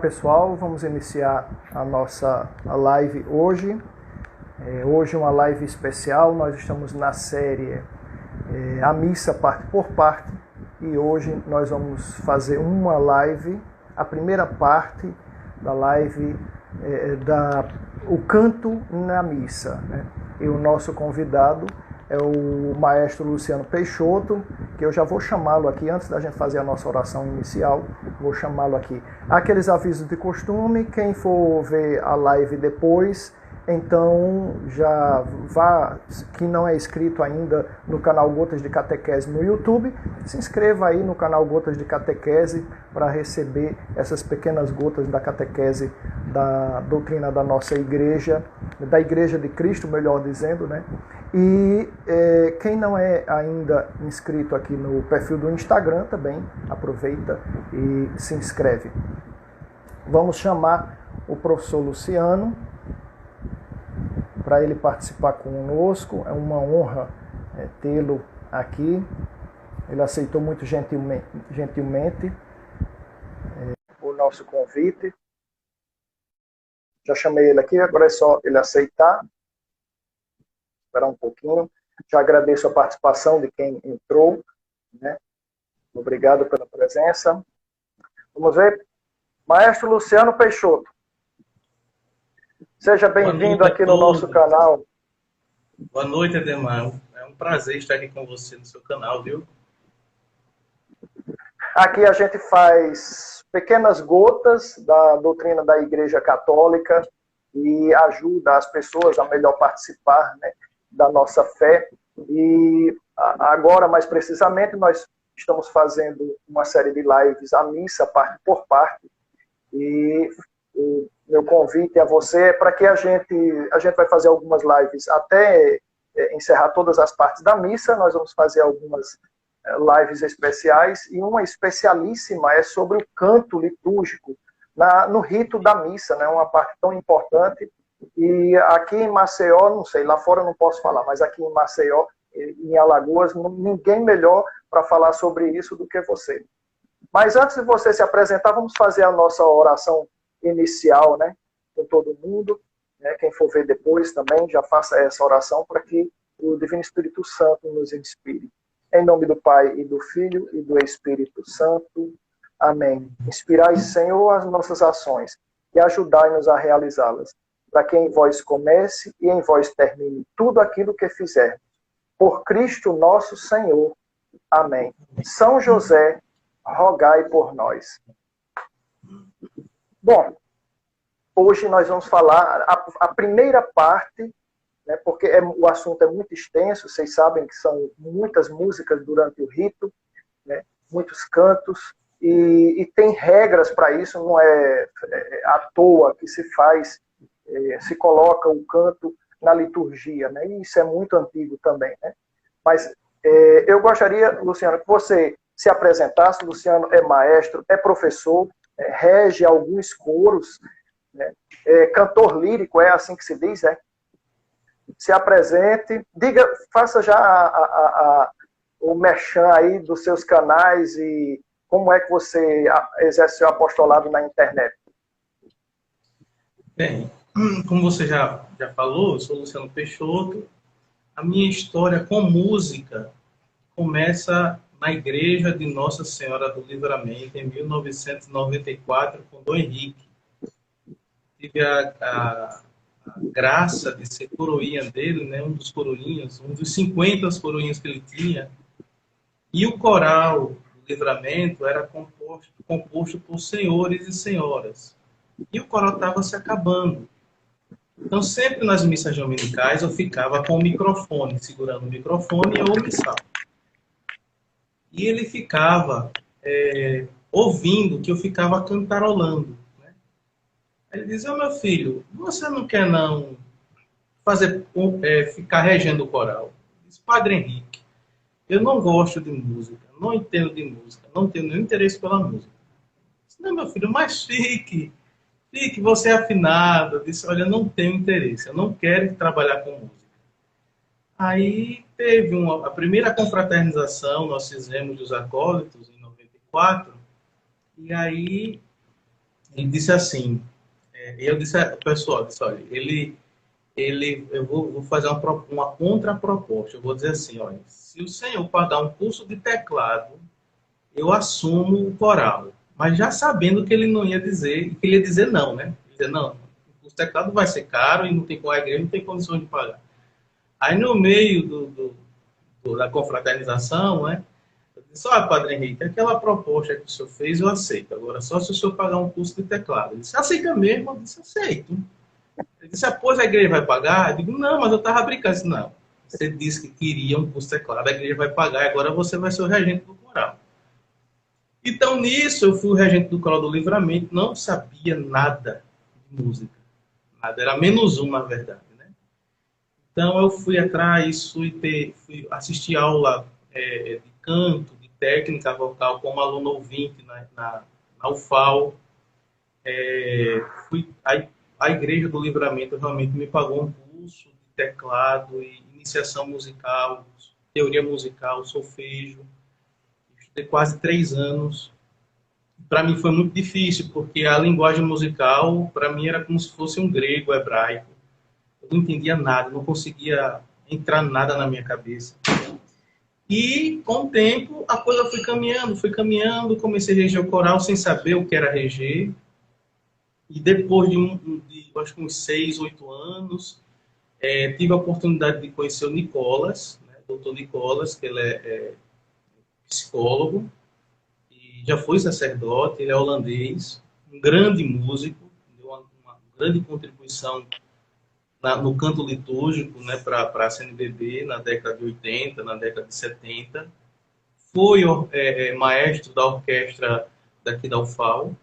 pessoal, vamos iniciar a nossa live hoje. Hoje uma live especial, nós estamos na série A Missa Parte por Parte e hoje nós vamos fazer uma live, a primeira parte da live o canto na missa, né? E o nosso convidado é o maestro Luciano Peixoto, que eu já vou chamá-lo aqui, antes da gente fazer a nossa oração inicial, vou chamá-lo aqui. Aqueles avisos de costume, quem for ver a live depois, então já vá, que não é inscrito ainda no canal Gotas de Catequese no YouTube, se inscreva aí no canal Gotas de Catequese para receber essas pequenas gotas da catequese da doutrina da nossa igreja, da Igreja de Cristo, melhor dizendo, né? E quem não é ainda inscrito aqui no perfil do Instagram também, aproveita e se inscreve. Vamos chamar o professor Luciano para ele participar conosco. É uma honra tê-lo aqui. Ele aceitou muito gentilmente o nosso convite. Já chamei ele aqui, agora é só ele aceitar. Esperar um pouquinho. Já agradeço a participação de quem entrou, né? Obrigado pela presença. Vamos ver. Maestro Luciano Peixoto. Seja bem-vindo aqui no nosso canal. Boa noite, Ademar. É um prazer estar aqui com você no seu canal, viu? Aqui a gente faz pequenas gotas da doutrina da Igreja Católica e ajuda as pessoas a melhor participar, né, da nossa fé. E agora, mais precisamente, nós estamos fazendo uma série de lives, a missa parte por parte. E o meu convite a você é para que a gente vai fazer algumas lives até encerrar todas as partes da missa. Nós vamos fazer algumas lives especiais e uma especialíssima é sobre o canto litúrgico no rito da missa, né? Uma parte tão importante. E aqui em Maceió, não sei, lá fora eu não posso falar, mas aqui em Maceió, em Alagoas, ninguém melhor para falar sobre isso do que você. Mas antes de você se apresentar, vamos fazer a nossa oração inicial, né, com todo mundo, né? Quem for ver depois também, já faça essa oração para que o Divino Espírito Santo nos inspire. Em nome do Pai, e do Filho, e do Espírito Santo. Amém. Inspirai, Senhor, as nossas ações, e ajudai-nos a realizá-las, para que em vós comece e em vós termine tudo aquilo que fizermos. Por Cristo nosso Senhor. Amém. São José, rogai por nós. Bom, hoje nós vamos falar a primeira parte, né, porque o assunto é muito extenso, vocês sabem que são muitas músicas durante o rito, né, muitos cantos, e tem regras para isso, não é à toa que se faz, se coloca o canto na liturgia, né, e isso é muito antigo também, né? Mas eu gostaria, Luciano, que você se apresentasse. Luciano é maestro, é professor, rege alguns coros, né? Cantor lírico, é assim que se diz, né? Se apresente, diga, faça já o merchan aí dos seus canais e como é que você exerce seu apostolado na internet. Bem, como você já falou, eu sou Luciano Peixoto. A minha história com música começa na Igreja de Nossa Senhora do Livramento, em 1994, com Dom Henrique. Tive a graça de ser coroinha dele, né? Um dos coroinhas, um dos 50 coroinhas que ele tinha. E o coral do Livramento era composto por senhores e senhoras. E o coral estava se acabando. Então, sempre nas missas dominicais, eu ficava com o microfone, segurando o microfone e o missal. E ele ficava ouvindo que eu ficava cantarolando. Né? Aí ele dizia: meu filho, você não quer não ficar regendo o coral? Eu disse: Padre Henrique, eu não gosto de música, não entendo de música, não tenho nenhum interesse pela música. Eu disse: não, meu filho, mas fique, você é afinado. Eu disse: olha, eu não tenho interesse, eu não quero trabalhar com música. Aí teve a primeira confraternização, nós fizemos dos acólitos em 94, e aí Ele disse assim, eu disse, pessoal, disse, olha, eu vou fazer uma contraproposta. Eu vou dizer assim, olha, se o senhor pagar um curso de teclado, eu assumo o coral. Mas já sabendo que ele não ia dizer, que ele ia dizer não, né? Ele ia dizer, não, o teclado vai ser caro e não tem, a igreja não tem condições de pagar. Aí no meio da confraternização, né? Eu disse, olha, Padre Henrique, aquela proposta que o senhor fez, eu aceito. Agora, só se o senhor pagar um curso de teclado. Ele disse, aceita mesmo? Eu disse, aceito. Ele disse, após a igreja vai pagar? Eu digo, não, mas eu estava brincando. Eu disse, não, você disse que queria um curso de teclado, a igreja vai pagar, e agora você vai ser o regente do coral. Então, nisso, eu fui o regente do Coral do Livramento, não sabia nada de música. Nada, era menos um, na verdade. Né? Então, eu fui atrás, fui assistir aula de canto, de técnica vocal, como aluno ouvinte na UFAL. A Igreja do Livramento realmente me pagou um curso de teclado e iniciação musical, teoria musical, solfejo. Estudei quase 3 anos. Para mim foi muito difícil, porque a linguagem musical, para mim, era como se fosse um grego, hebraico. Eu não entendia nada, não conseguia entrar nada na minha cabeça. E, com o tempo, a coisa foi caminhando, comecei a reger o coral sem saber o que era reger. E depois acho que uns 6, 8 anos, tive a oportunidade de conhecer o Nicolas, né, doutor Nicolas, que ele é psicólogo, já foi sacerdote, ele é holandês, um grande músico, deu uma grande contribuição no canto litúrgico, né, para a CNBB na década de 80, na década de 70. Foi maestro da orquestra daqui da UFAL.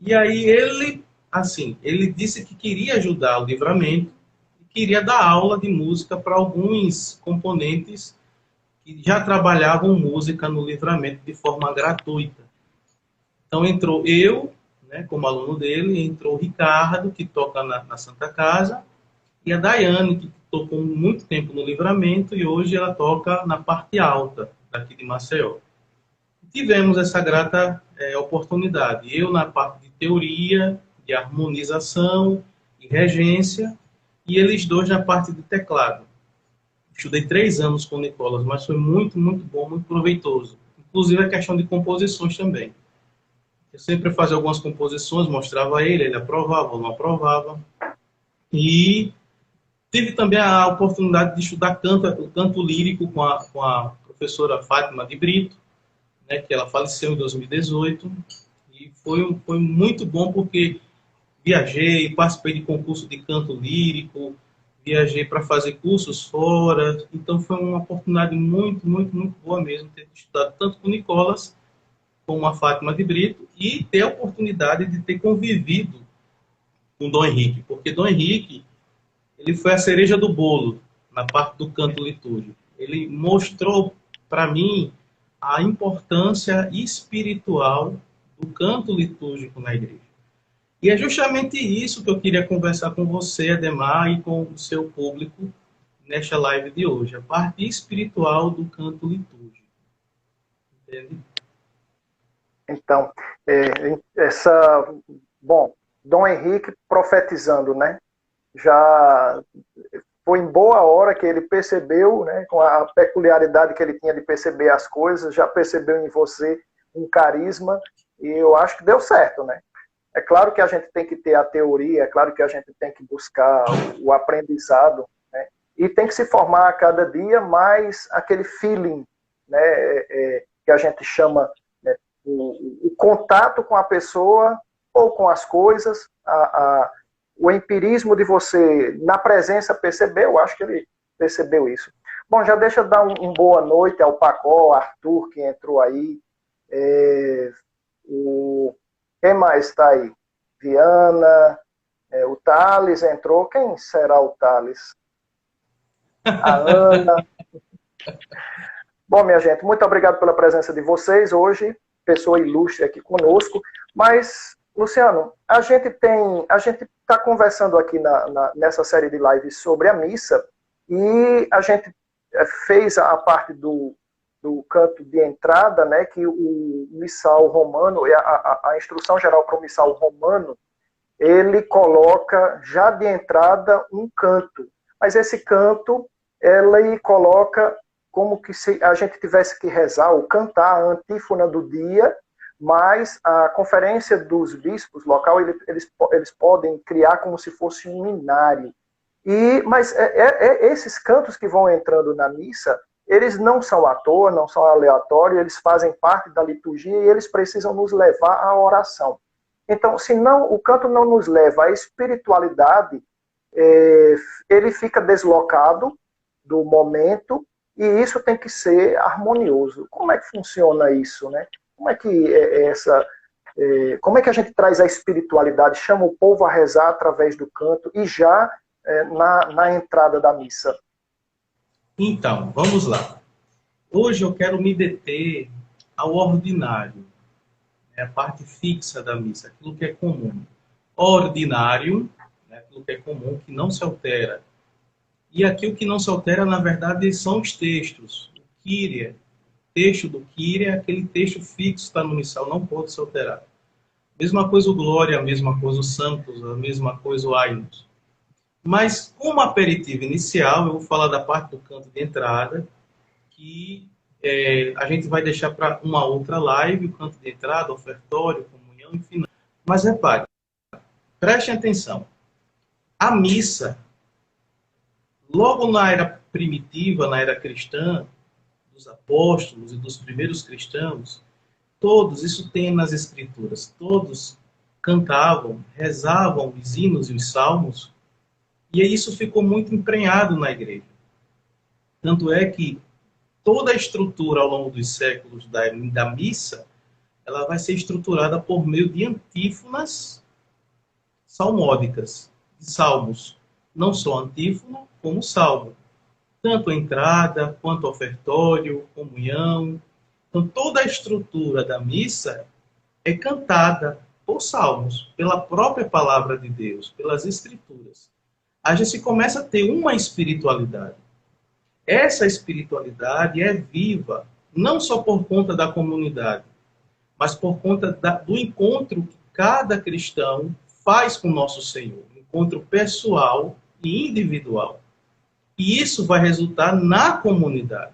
E aí ele disse que queria ajudar o Livramento e queria dar aula de música para alguns componentes que já trabalhavam música no Livramento de forma gratuita. Então entrou eu, né, como aluno dele, entrou o Ricardo, que toca na Santa Casa, e a Daiane, que tocou muito tempo no Livramento, e hoje ela toca na parte alta daqui de Maceió. Tivemos essa grata oportunidade. Eu na parte de teoria, de harmonização e regência, e eles dois na parte de teclado. Estudei 3 anos com o Nicolas, mas foi muito, muito bom, muito proveitoso. Inclusive a questão de composições também. Eu sempre fazia algumas composições, mostrava a ele aprovava ou não aprovava. E tive também a oportunidade de estudar canto lírico com a professora Fátima de Brito, né, que ela faleceu em 2018. E foi muito bom porque viajei, participei de concurso de canto lírico, viajei para fazer cursos fora. Então foi uma oportunidade muito, muito, muito boa mesmo ter estudado tanto com o Nicolas como a Fátima de Brito e ter a oportunidade de ter convivido com Dom Henrique, porque Dom Henrique ele foi a cereja do bolo na parte do canto litúrgico. Ele mostrou para mim a importância espiritual do canto litúrgico na igreja. E é justamente isso que eu queria conversar com você, Ademar, e com o seu público nesta live de hoje, a parte espiritual do canto litúrgico. Entende? Então, bom, Dom Henrique profetizando, né? Já foi em boa hora que ele percebeu, né, com a peculiaridade que ele tinha de perceber as coisas, já percebeu em você um carisma, e eu acho que deu certo, né? É claro que a gente tem que ter a teoria, é claro que a gente tem que buscar o aprendizado, né? E tem que se formar a cada dia mais aquele feeling, né, que a gente chama, né, o contato com a pessoa ou com as coisas, o empirismo de você, na presença, perceber, eu acho que ele percebeu isso. Bom, já deixa eu dar boa noite ao Pacó, Arthur, que entrou aí. Quem mais está aí? Viana, o Thales entrou. Quem será o Thales? A Ana. Bom, minha gente, muito obrigado pela presença de vocês hoje, pessoa ilustre aqui conosco, mas... Luciano, a gente está conversando aqui nessa série de lives sobre a missa e a gente fez a parte do do canto de entrada, né, que o missal romano, a instrução geral para o missal romano, ele coloca já de entrada um canto. Mas esse canto, ele coloca como que se a gente tivesse que rezar ou cantar a antífona do dia, mas a conferência dos bispos local, eles podem criar como se fosse um inário. Mas esses cantos que vão entrando na missa, eles não são à toa, não são aleatórios, eles fazem parte da liturgia e eles precisam nos levar à oração. Então, se não, o canto não nos leva à espiritualidade, ele fica deslocado do momento e isso tem que ser harmonioso. Como é que funciona isso, né? Como é que como é que a gente traz a espiritualidade, chama o povo a rezar através do canto e já na entrada da missa? Então, vamos lá. Hoje eu quero me deter ao ordinário, a parte fixa da missa, aquilo que é comum. Ordinário, aquilo que é comum, que não se altera. E aqui o que não se altera, na verdade, são os textos. O Kyrie, texto do Kyrie, aquele texto fixo está no missal, não pode se alterar. Mesma coisa o Glória, a mesma coisa o Santos, a mesma coisa o Ainos. Mas, como aperitivo inicial, eu vou falar da parte do canto de entrada, que a gente vai deixar para uma outra live, o canto de entrada, ofertório, comunhão, enfim. Mas repare, prestem atenção. A missa, logo na era primitiva, na era cristã, dos apóstolos e dos primeiros cristãos, todos, isso tem nas escrituras, todos cantavam, rezavam os hinos e os salmos, e isso ficou muito emprenhado na igreja. Tanto é que toda a estrutura ao longo dos séculos da missa, ela vai ser estruturada por meio de antífonas salmódicas, de salmos. Não só antífona, como salmo. Tanto a entrada, quanto ofertório, comunhão. Então, toda a estrutura da missa é cantada por salmos, pela própria palavra de Deus, pelas escrituras. A gente começa a ter uma espiritualidade. Essa espiritualidade é viva, não só por conta da comunidade, mas por conta do encontro que cada cristão faz com o nosso Senhor. Encontro pessoal e individual. E isso vai resultar na comunidade.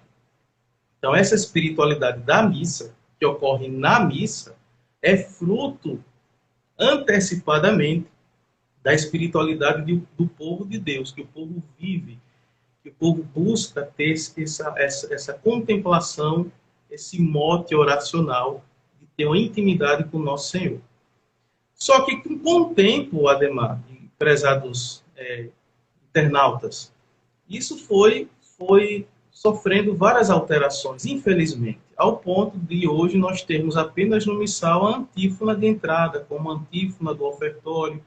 Então, essa espiritualidade da missa, que ocorre na missa, é fruto, antecipadamente, da espiritualidade do povo de Deus, que o povo vive, que o povo busca ter essa contemplação, esse mote oracional, de ter uma intimidade com o nosso Senhor. Só que com o tempo, Ademar, prezados internautas, isso foi sofrendo várias alterações, infelizmente, ao ponto de hoje nós termos apenas no missal a antífona de entrada, como a antífona do ofertório,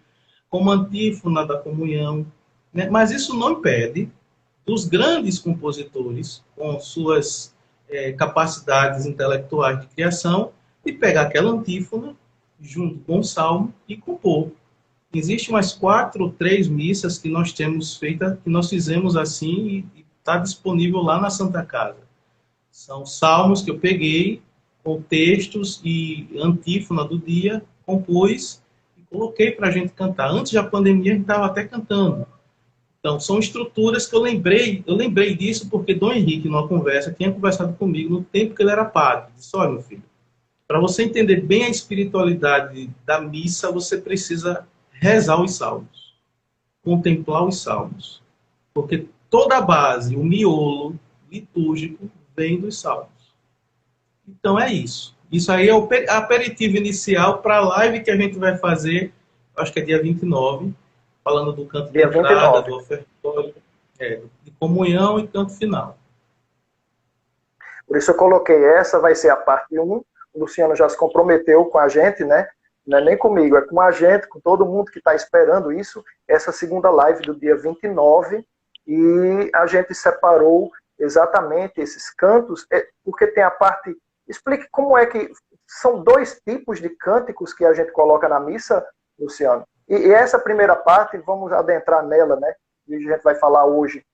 como a antífona da comunhão, né? Mas isso não impede dos grandes compositores, com suas capacidades intelectuais de criação, de pegar aquela antífona, junto com o salmo, e compor. Existem umas 4 ou 3 missas que nós temos feita, que nós fizemos assim, e está disponível lá na Santa Casa. São salmos que eu peguei, com textos e antífona do dia, compus e coloquei para a gente cantar. Antes da pandemia, a gente estava até cantando. Então, são estruturas que eu lembrei disso porque Dom Henrique, numa conversa, tinha conversado comigo no tempo que ele era padre. Disse, olha, meu filho, para você entender bem a espiritualidade da missa, você precisa rezar os salmos, contemplar os salmos. Porque toda a base, o miolo litúrgico, vem dos salmos. Então, é isso. Isso aí é o aperitivo inicial para a live que a gente vai fazer, acho que é dia 29, falando do canto de entrada, do ofertório, de comunhão e canto final. Por isso eu coloquei essa, vai ser a parte 1. O Luciano já se comprometeu com a gente, né? Não é nem comigo, é com a gente, com todo mundo que está esperando isso, essa segunda live do dia 29, e a gente separou exatamente esses cantos, porque tem a parte... Explique como é que... São 2 tipos de cânticos que a gente coloca na missa, Luciano. E essa primeira parte, vamos adentrar nela, né? E a gente vai falar hoje.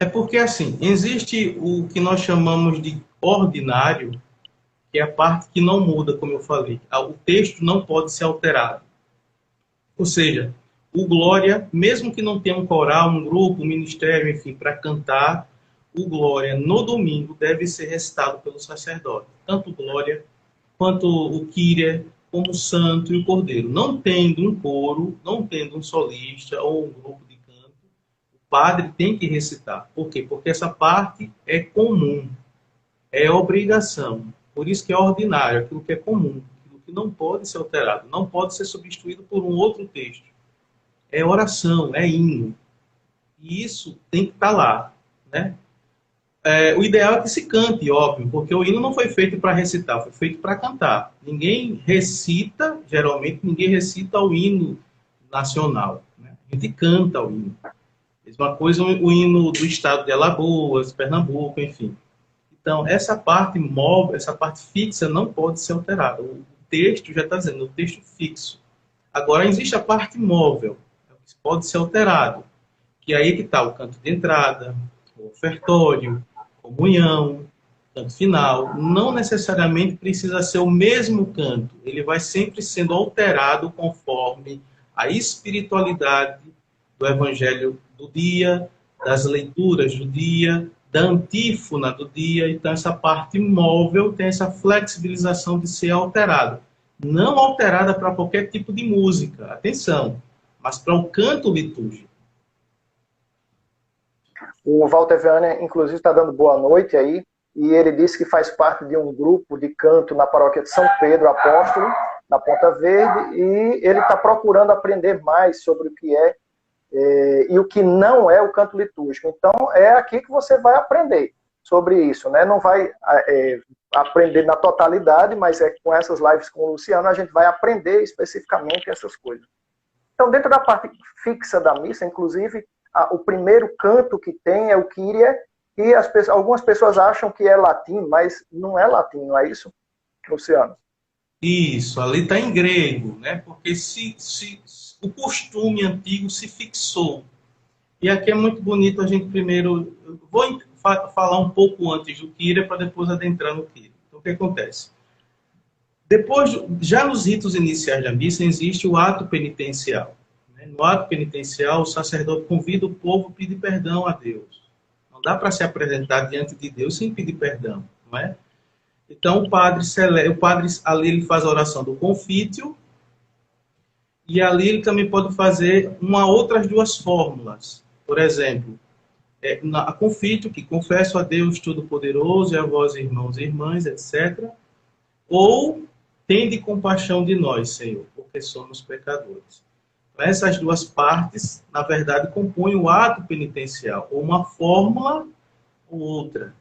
É porque, assim, existe o que nós chamamos de ordinário, que é a parte que não muda, como eu falei. O texto não pode ser alterado. Ou seja, o Glória, mesmo que não tenha um coral, um grupo, um ministério, enfim, para cantar, o Glória no domingo deve ser recitado pelo sacerdote. Tanto o Glória quanto o Kyrie, como o Santo e o Cordeiro. Não tendo um coro, não tendo um solista ou um grupo de canto, o padre tem que recitar. Por quê? Porque essa parte é comum, é obrigação. Por isso que é ordinário, aquilo que é comum, aquilo que não pode ser alterado, não pode ser substituído por um outro texto. É oração, é hino. E isso tem que estar lá, né? O ideal é que se cante, óbvio, porque o hino não foi feito para recitar, foi feito para cantar. Ninguém recita, geralmente ninguém recita o hino nacional, né? A gente canta o hino. Mesma coisa o hino do estado de Alagoas, Pernambuco, enfim. Então, essa parte móvel, essa parte fixa não pode ser alterada. O texto já está dizendo, o texto fixo. Agora, existe a parte móvel, que pode ser alterado, que aí que está o canto de entrada, o ofertório, comunhão, canto final. Não necessariamente precisa ser o mesmo canto. Ele vai sempre sendo alterado conforme a espiritualidade do evangelho do dia, das leituras do dia, da antífona do dia. Então, essa parte móvel tem essa flexibilização de ser alterada. Não alterada para qualquer tipo de música, atenção, mas para o canto litúrgico. O Walter Viana, inclusive, está dando boa noite aí, e ele disse que faz parte de um grupo de canto na paróquia de São Pedro Apóstolo, na Ponta Verde, e ele está procurando aprender mais sobre o que é e o que não é o canto litúrgico. Então, é aqui que você vai aprender sobre isso, né? Não vai aprender na totalidade, mas com essas lives com o Luciano, a gente vai aprender especificamente essas coisas. Então, dentro da parte fixa da missa, inclusive, o primeiro canto que tem é o Kyrie, e algumas pessoas acham que é latim, mas não é latim, não é isso, Luciano? Isso, ali está em grego, né? Porque o costume antigo se fixou. E aqui é muito bonito a gente primeiro... Vou falar um pouco antes do Kyrie para depois adentrar no Kyrie. Então, o que acontece? Depois, já nos ritos iniciais da missa, existe o ato penitencial. No ato penitencial, o sacerdote convida o povo a pedir perdão a Deus. Não dá para se apresentar diante de Deus sem pedir perdão, não é? Então, o padre ali ele faz a oração do confítio, e ali ele também pode fazer outras duas fórmulas. Por exemplo, a confítio, que confesso a Deus Todo-Poderoso e a vós, irmãos e irmãs, etc. Ou, tende compaixão de nós, Senhor, porque somos pecadores. Essas duas partes, na verdade, compõem o ato penitencial, ou uma fórmula ou outra.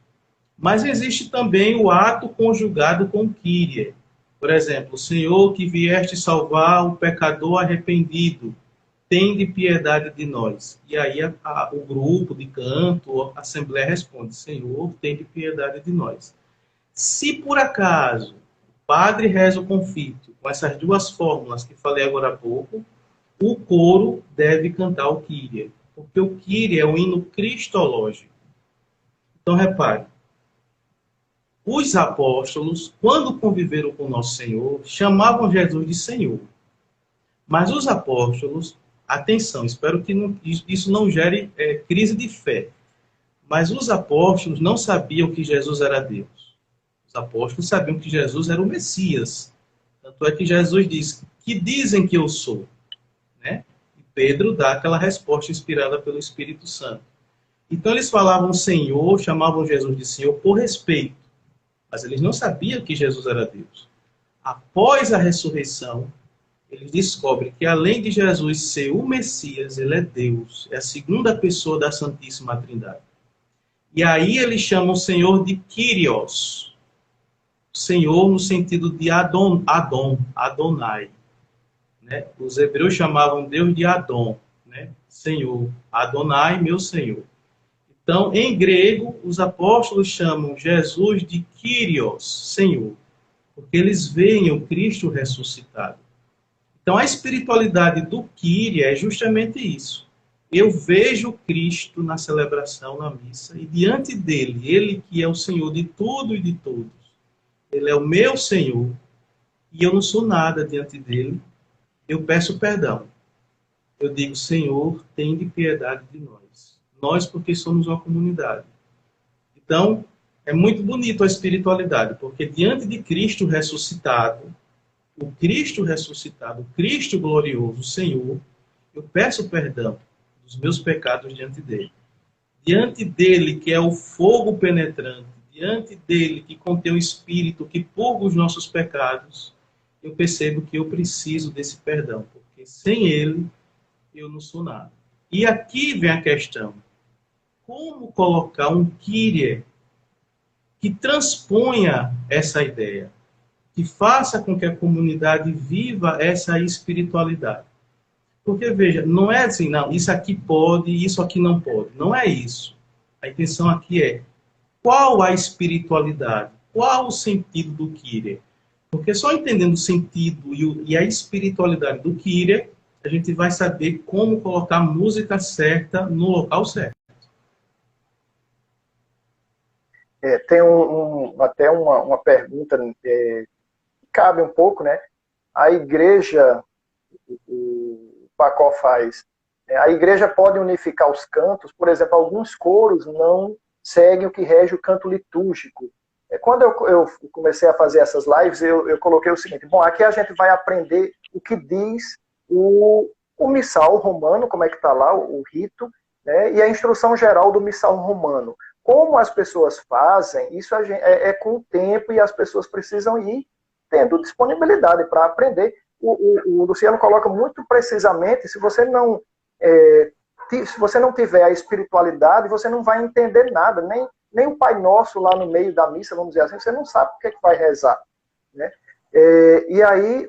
Mas existe também o ato conjugado com Kyrie. Por exemplo, Senhor, que vieste salvar o pecador arrependido, tende piedade de nós. E aí o grupo de canto, a assembleia responde, Senhor, tende piedade de nós. Se por acaso o padre reza o confítio com essas duas fórmulas que falei agora há pouco, o coro deve cantar o Kyrie, porque o Kyrie é o hino cristológico. Então, repare, os apóstolos, quando conviveram com Nosso Senhor, chamavam Jesus de Senhor. Mas os apóstolos, atenção, espero que isso não gere crise de fé, mas os apóstolos não sabiam que Jesus era Deus. Os apóstolos sabiam que Jesus era o Messias. Tanto é que Jesus disse, que dizem que eu sou? Né? E Pedro dá aquela resposta inspirada pelo Espírito Santo. Então eles falavam Senhor, chamavam Jesus de Senhor por respeito, mas eles não sabiam que Jesus era Deus. Após a ressurreição, eles descobrem que além de Jesus ser o Messias, ele é Deus, é a segunda pessoa da Santíssima Trindade. E aí eles chamam o Senhor de Kyrios, Senhor no sentido de Adonai. Né? Os hebreus chamavam Deus de Adon, né? Senhor. Adonai, meu Senhor. Então, em grego, os apóstolos chamam Jesus de Kyrios, Senhor, porque eles veem o Cristo ressuscitado. Então, a espiritualidade do Kyrie é justamente isso. eu vejo Cristo na celebração, na missa, e diante dele, ele que é o Senhor de tudo e de todos, ele é o meu Senhor, e eu não sou nada diante dele, eu peço perdão. Eu digo, Senhor, tem de piedade de nós. Nós, porque somos uma comunidade. Então, é muito bonito a espiritualidade, porque diante de Cristo ressuscitado, o Cristo glorioso, o Senhor, eu peço perdão dos meus pecados diante dele. Diante dele, que é o fogo penetrante, diante dele, que contém o Espírito, que purga os nossos pecados, eu percebo que eu preciso desse perdão, porque sem ele, eu não sou nada. E aqui vem a questão. Como colocar um Kyrie que transponha essa ideia, que faça com que a comunidade viva essa espiritualidade? Porque, veja, não é assim, não, isso aqui pode, isso aqui não pode. Não é isso. A intenção aqui é qual a espiritualidade, qual o sentido do Kyrie. Porque só entendendo o sentido e a espiritualidade do Kyrie, a gente vai saber como colocar a música certa no local certo. Tem até uma pergunta que cabe um pouco, né? A igreja, o Pacó faz, a igreja pode unificar os cantos, por exemplo, alguns coros não seguem o que rege o canto litúrgico. Quando eu comecei a fazer essas lives, eu coloquei o seguinte: bom, aqui a gente vai aprender o que diz o missal romano, como é que está lá, o rito, né, e a instrução geral do missal romano. Como as pessoas fazem, isso é com o tempo, e as pessoas precisam ir tendo disponibilidade para aprender. O Luciano coloca muito precisamente: se você não tiver a espiritualidade, você não vai entender nada, nem o Pai Nosso lá no meio da missa, vamos dizer assim, você não sabe o que é que vai rezar, né? E aí,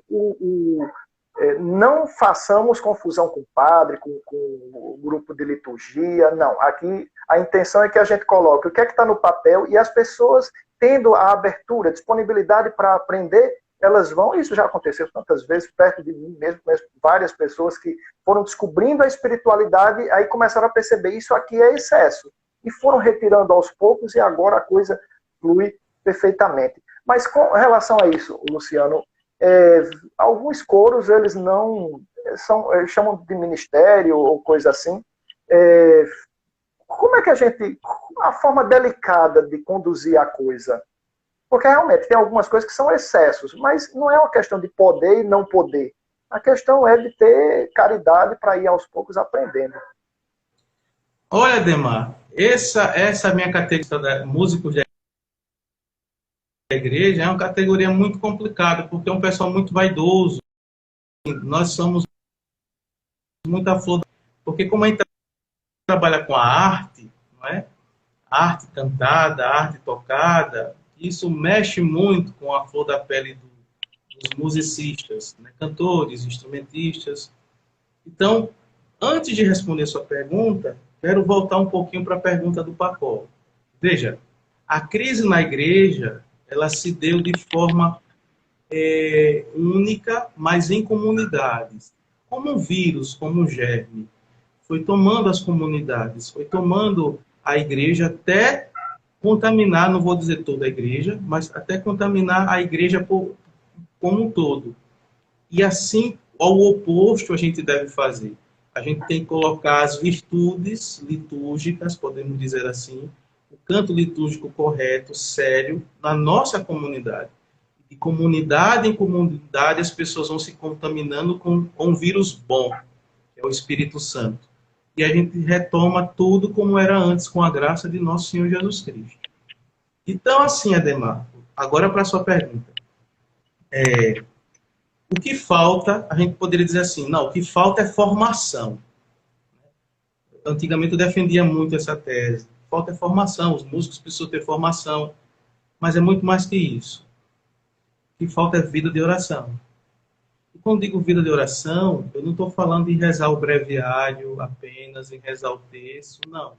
não façamos confusão com o padre, com o grupo de liturgia, não. Aqui a intenção é que a gente coloque o que é que está no papel, e as pessoas, tendo a abertura, a disponibilidade para aprender, elas vão. Isso já aconteceu tantas vezes perto de mim mesmo, várias pessoas que foram descobrindo a espiritualidade, aí começaram a perceber: isso aqui é excesso, e foram retirando aos poucos, e agora a coisa flui perfeitamente. Mas com relação a isso, Luciano, alguns coros, eles não eles chamam de ministério ou coisa assim. Como é que a forma delicada de conduzir a coisa? Porque realmente tem algumas coisas que são excessos, mas não é uma questão de poder e não poder. A questão é de ter caridade para ir aos poucos aprendendo. Olha, Demar, essa minha categoria de músicos da igreja é uma categoria muito complicada, porque é um pessoal muito vaidoso. Nós somos muita flor, porque como a gente trabalha com a arte, não é? Arte cantada, arte tocada, isso mexe muito com a flor da pele dos musicistas, né? Cantores, instrumentistas. Então, antes de responder sua pergunta, quero voltar um pouquinho para a pergunta do Pacó. Veja, a crise na igreja, ela se deu de forma única, mas em comunidades. Como um vírus, como um germe. Foi tomando as comunidades, foi tomando a igreja até contaminar, não vou dizer toda a igreja, mas até contaminar a igreja como um todo. E assim, ao oposto, a gente deve fazer. A gente tem que colocar as virtudes litúrgicas, podemos dizer assim, o canto litúrgico correto, sério, na nossa comunidade. De comunidade em comunidade, as pessoas vão se contaminando com um vírus bom, que é o Espírito Santo. E a gente retoma tudo como era antes, com a graça de nosso Senhor Jesus Cristo. Então, assim, Ademar, agora para a sua pergunta. O que falta, a gente poderia dizer assim, não, o que falta é formação. Antigamente eu defendia muito essa tese. Falta é formação, os músicos precisam ter formação. Mas é muito mais que isso. O que falta é vida de oração. E quando digo vida de oração, eu não estou falando de rezar o breviário apenas, em rezar o texto, não.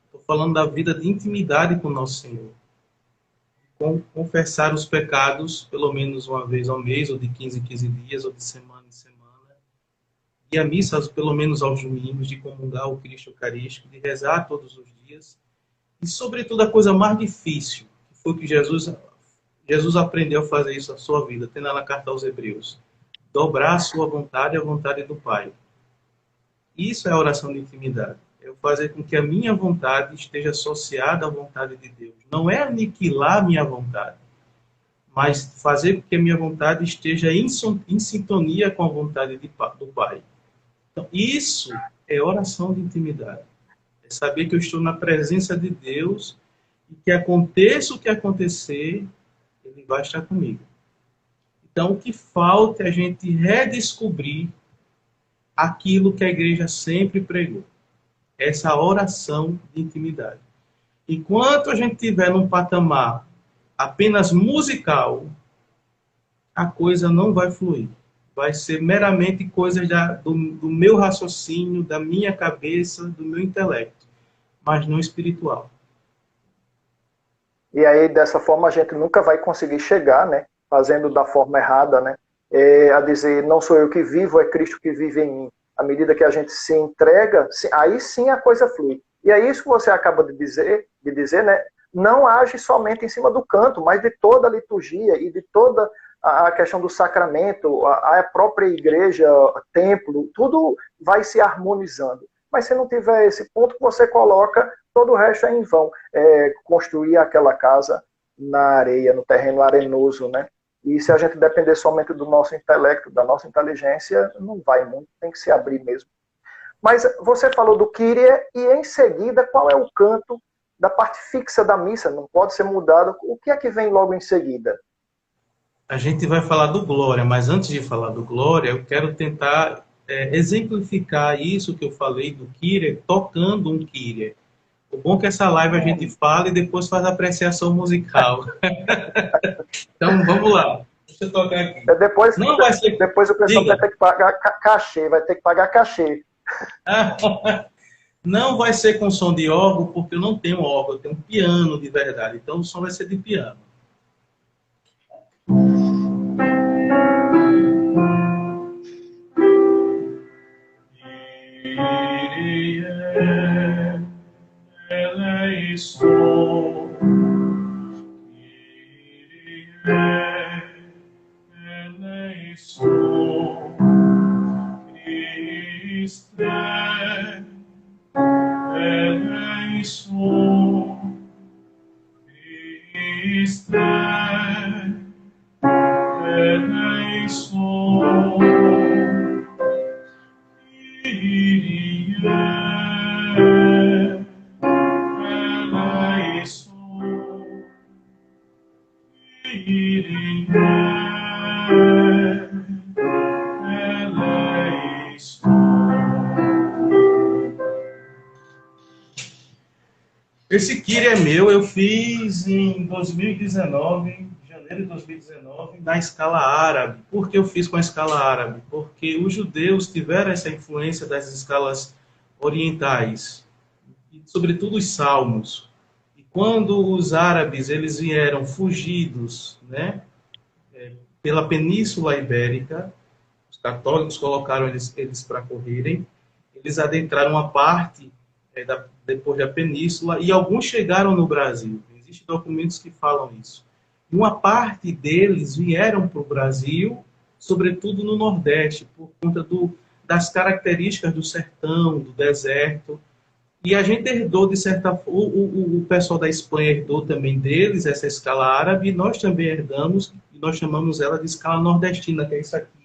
Estou falando da vida de intimidade com o nosso Senhor. Confessar os pecados pelo menos uma vez ao mês, ou de 15 em 15 dias, ou de semana em semana. ir à missa, pelo menos aos domingos, de comungar o Cristo Eucarístico, de rezar todos os dias. E, sobretudo, a coisa mais difícil, que foi que Jesus aprendeu a fazer isso na sua vida, tendo na carta aos Hebreus. Dobrar a sua vontade à vontade do Pai. Isso é a oração de intimidade. É fazer com que a minha vontade esteja associada à vontade de Deus. Não é aniquilar a minha vontade, mas fazer com que a minha vontade esteja em sintonia com a vontade do Pai. Então, isso é oração de intimidade. É saber que eu estou na presença de Deus e que aconteça o que acontecer, Ele vai estar comigo. Então, o que falta é a gente redescobrir aquilo que a igreja sempre pregou. Essa oração de intimidade. Enquanto a gente estiver num patamar apenas musical, a coisa não vai fluir. Vai ser meramente coisas do meu raciocínio, da minha cabeça, do meu intelecto, mas não espiritual. E aí, dessa forma, a gente nunca vai conseguir chegar, né, fazendo da forma errada, né, a dizer, não sou eu que vivo, é Cristo que vive em mim. À medida que a gente se entrega, aí sim a coisa flui. E é isso que você acaba de dizer, né, não age somente em cima do canto, mas de toda a liturgia e de toda a questão do sacramento, a própria igreja, templo, tudo vai se harmonizando. Mas se não tiver esse ponto que você coloca, todo o resto é em vão. Construir aquela casa na areia, no terreno arenoso, né? E se a gente depender somente do nosso intelecto, da nossa inteligência, não vai muito, tem que se abrir mesmo. Mas você falou do Kyrie e em seguida, qual é o canto da parte fixa da missa? Não pode ser mudado. O que é que vem logo em seguida? A gente vai falar do Glória, mas antes de falar do Glória, eu quero tentar exemplificar isso que eu falei do Kyrie, tocando um Kyrie. O bom é que essa live a gente fala e depois faz a apreciação musical. Então, vamos lá. Deixa eu tocar aqui. Depois o pessoal vai ter que pagar cachê, Não vai ser com som de órgão, porque eu não tenho órgão, eu tenho um piano de verdade. Então, o som vai ser de piano. Esse Kyrie é meu, eu fiz em 2019, janeiro de 2019, na escala árabe. Por que eu fiz com a escala árabe? Porque os judeus tiveram essa influência das escalas orientais, e sobretudo os salmos. E quando os árabes eles vieram fugidos, né, pela Península Ibérica, os católicos colocaram eles para correrem, eles adentraram uma parte depois da Península, e alguns chegaram no Brasil. Existem documentos que falam isso. Uma parte deles vieram para o Brasil, sobretudo no Nordeste, por conta das características do sertão, do deserto. E a gente herdou, de certa forma, o pessoal da Espanha herdou também deles, essa escala árabe, e nós também herdamos, e nós chamamos ela de escala nordestina, que é isso aqui.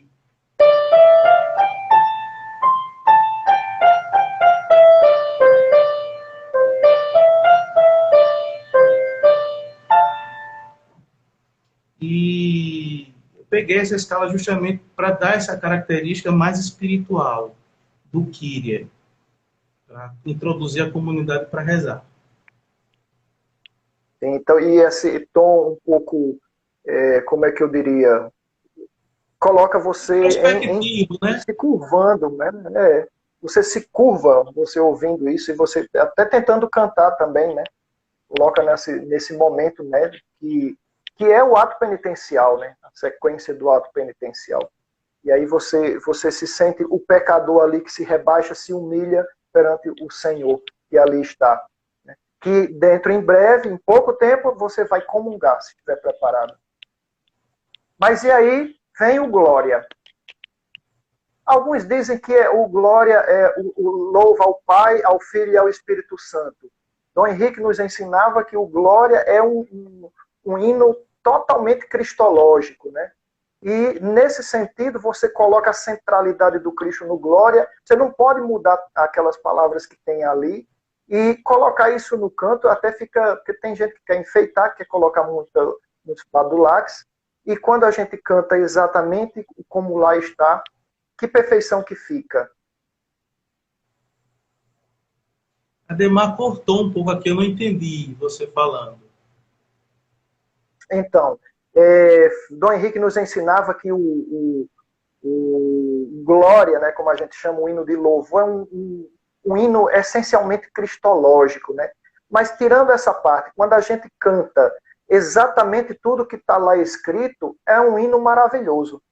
E eu peguei essa escala justamente para dar essa característica mais espiritual do Kyrie, para introduzir a comunidade para rezar. Então, e esse tom um pouco, como é que eu diria, coloca você né? se curvando, né? Você se curva, você ouvindo isso, e você até tentando cantar também, né? Coloca nesse momento, né? Que é o ato penitencial, né? A sequência do ato penitencial. E aí você se sente o pecador ali que se rebaixa, se humilha perante o Senhor, que ali está. Né? Que dentro, em breve, em pouco tempo, você vai comungar, se estiver preparado. Mas e aí vem o glória. Alguns dizem que o glória é o louvo ao Pai, ao Filho e ao Espírito Santo. Dom Henrique nos ensinava que o glória é um hino totalmente cristológico, né? E, nesse sentido, você coloca a centralidade do Cristo no glória. Você não pode mudar aquelas palavras que tem ali e colocar isso no canto, até fica... Porque tem gente que quer enfeitar, quer colocar muitos badulaques. E quando a gente canta exatamente como lá está, que perfeição que fica. Ademar cortou um pouco aqui, eu não entendi você falando. Então, Dom Henrique nos ensinava que o glória, né, como a gente chama o hino de louvor, é um hino essencialmente cristológico, né? Mas tirando essa parte, quando a gente canta exatamente tudo que está lá escrito, é um hino maravilhoso.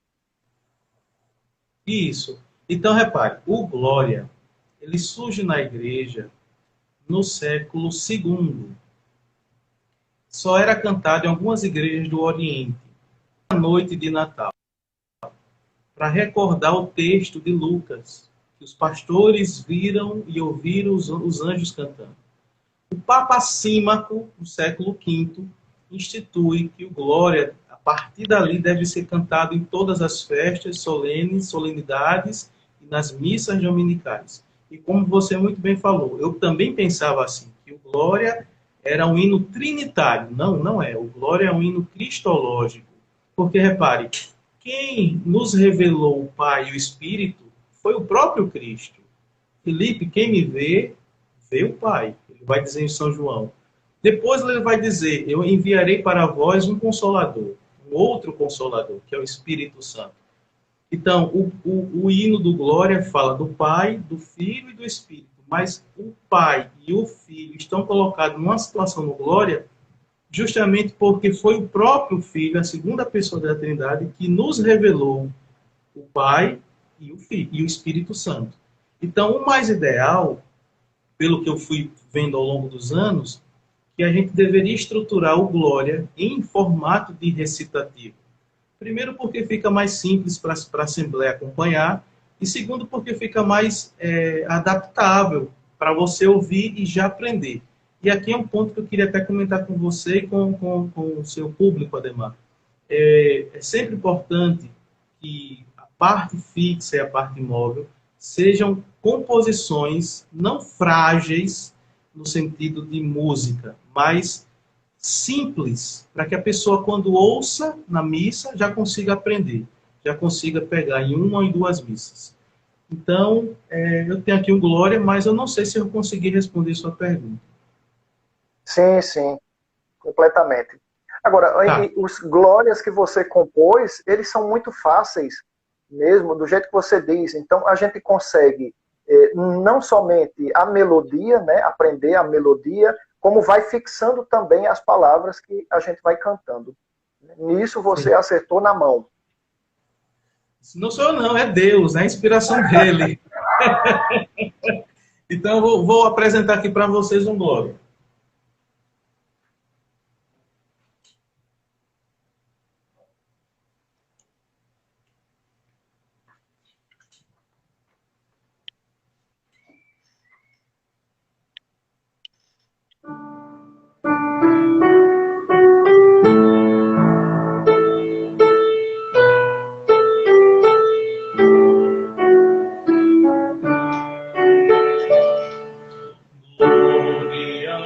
Isso. Então, repare, o glória, ele surge na igreja no século II. Só era cantado em algumas igrejas do Oriente, na noite de Natal, para recordar o texto de Lucas, que os pastores viram e ouviram os anjos cantando. O Papa Símaco, no século V, institui que o glória, a partir dali, deve ser cantado em todas as festas solenes, solenidades e nas missas dominicais. E como você muito bem falou, eu também pensava assim, que o glória era um hino trinitário. Não, não é. O glória é um hino cristológico. Porque, repare, quem nos revelou o Pai e o Espírito foi o próprio Cristo. Filipe, quem me vê, vê o Pai. Ele vai dizer em São João. Depois ele vai dizer, eu enviarei para vós um consolador, um outro consolador, que é o Espírito Santo. Então, o hino do Glória fala do Pai, do Filho e do Espírito. Mas o Pai e o Filho estão colocados numa situação no Glória justamente porque foi o próprio Filho, a segunda pessoa da Trindade, que nos revelou o Pai e o Filho e o Espírito Santo. Então, o mais ideal, pelo que eu fui vendo ao longo dos anos, que a gente deveria estruturar o Glória em formato de recitativo. Primeiro, porque fica mais simples para a Assembleia acompanhar, e segundo, porque fica mais adaptável para você ouvir e já aprender. E aqui é um ponto que eu queria até comentar com você e com o seu público, Ademar. É sempre importante que a parte fixa e a parte móvel sejam composições não frágeis no sentido de música, mas simples, para que a pessoa, quando ouça na missa, já consiga aprender, já consiga pegar em uma ou em duas missas. Então, eu tenho aqui um glória, mas eu não sei se eu consegui responder sua pergunta. Sim, sim, completamente. Agora, Tá. os glórias que você compôs, eles são muito fáceis mesmo, do jeito que você diz. Então, a gente consegue não somente a melodia, né, aprender a melodia, como vai fixando também as palavras que a gente vai cantando. Nisso você Sim. acertou na mão. Não sou eu não, é Deus, é a inspiração dele. Então, eu vou apresentar aqui para vocês um glória. Glória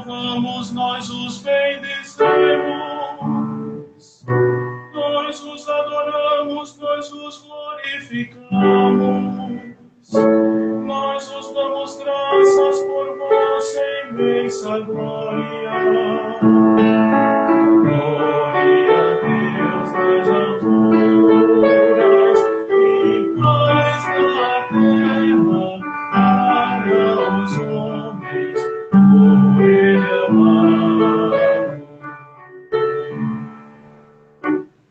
louvamos, nós os bendizemos, nós os adoramos, nós os glorificamos, nós os damos graças por vossa imensa glória. Glória a Deus nas alturas e paz na terra para os homens por ele amado.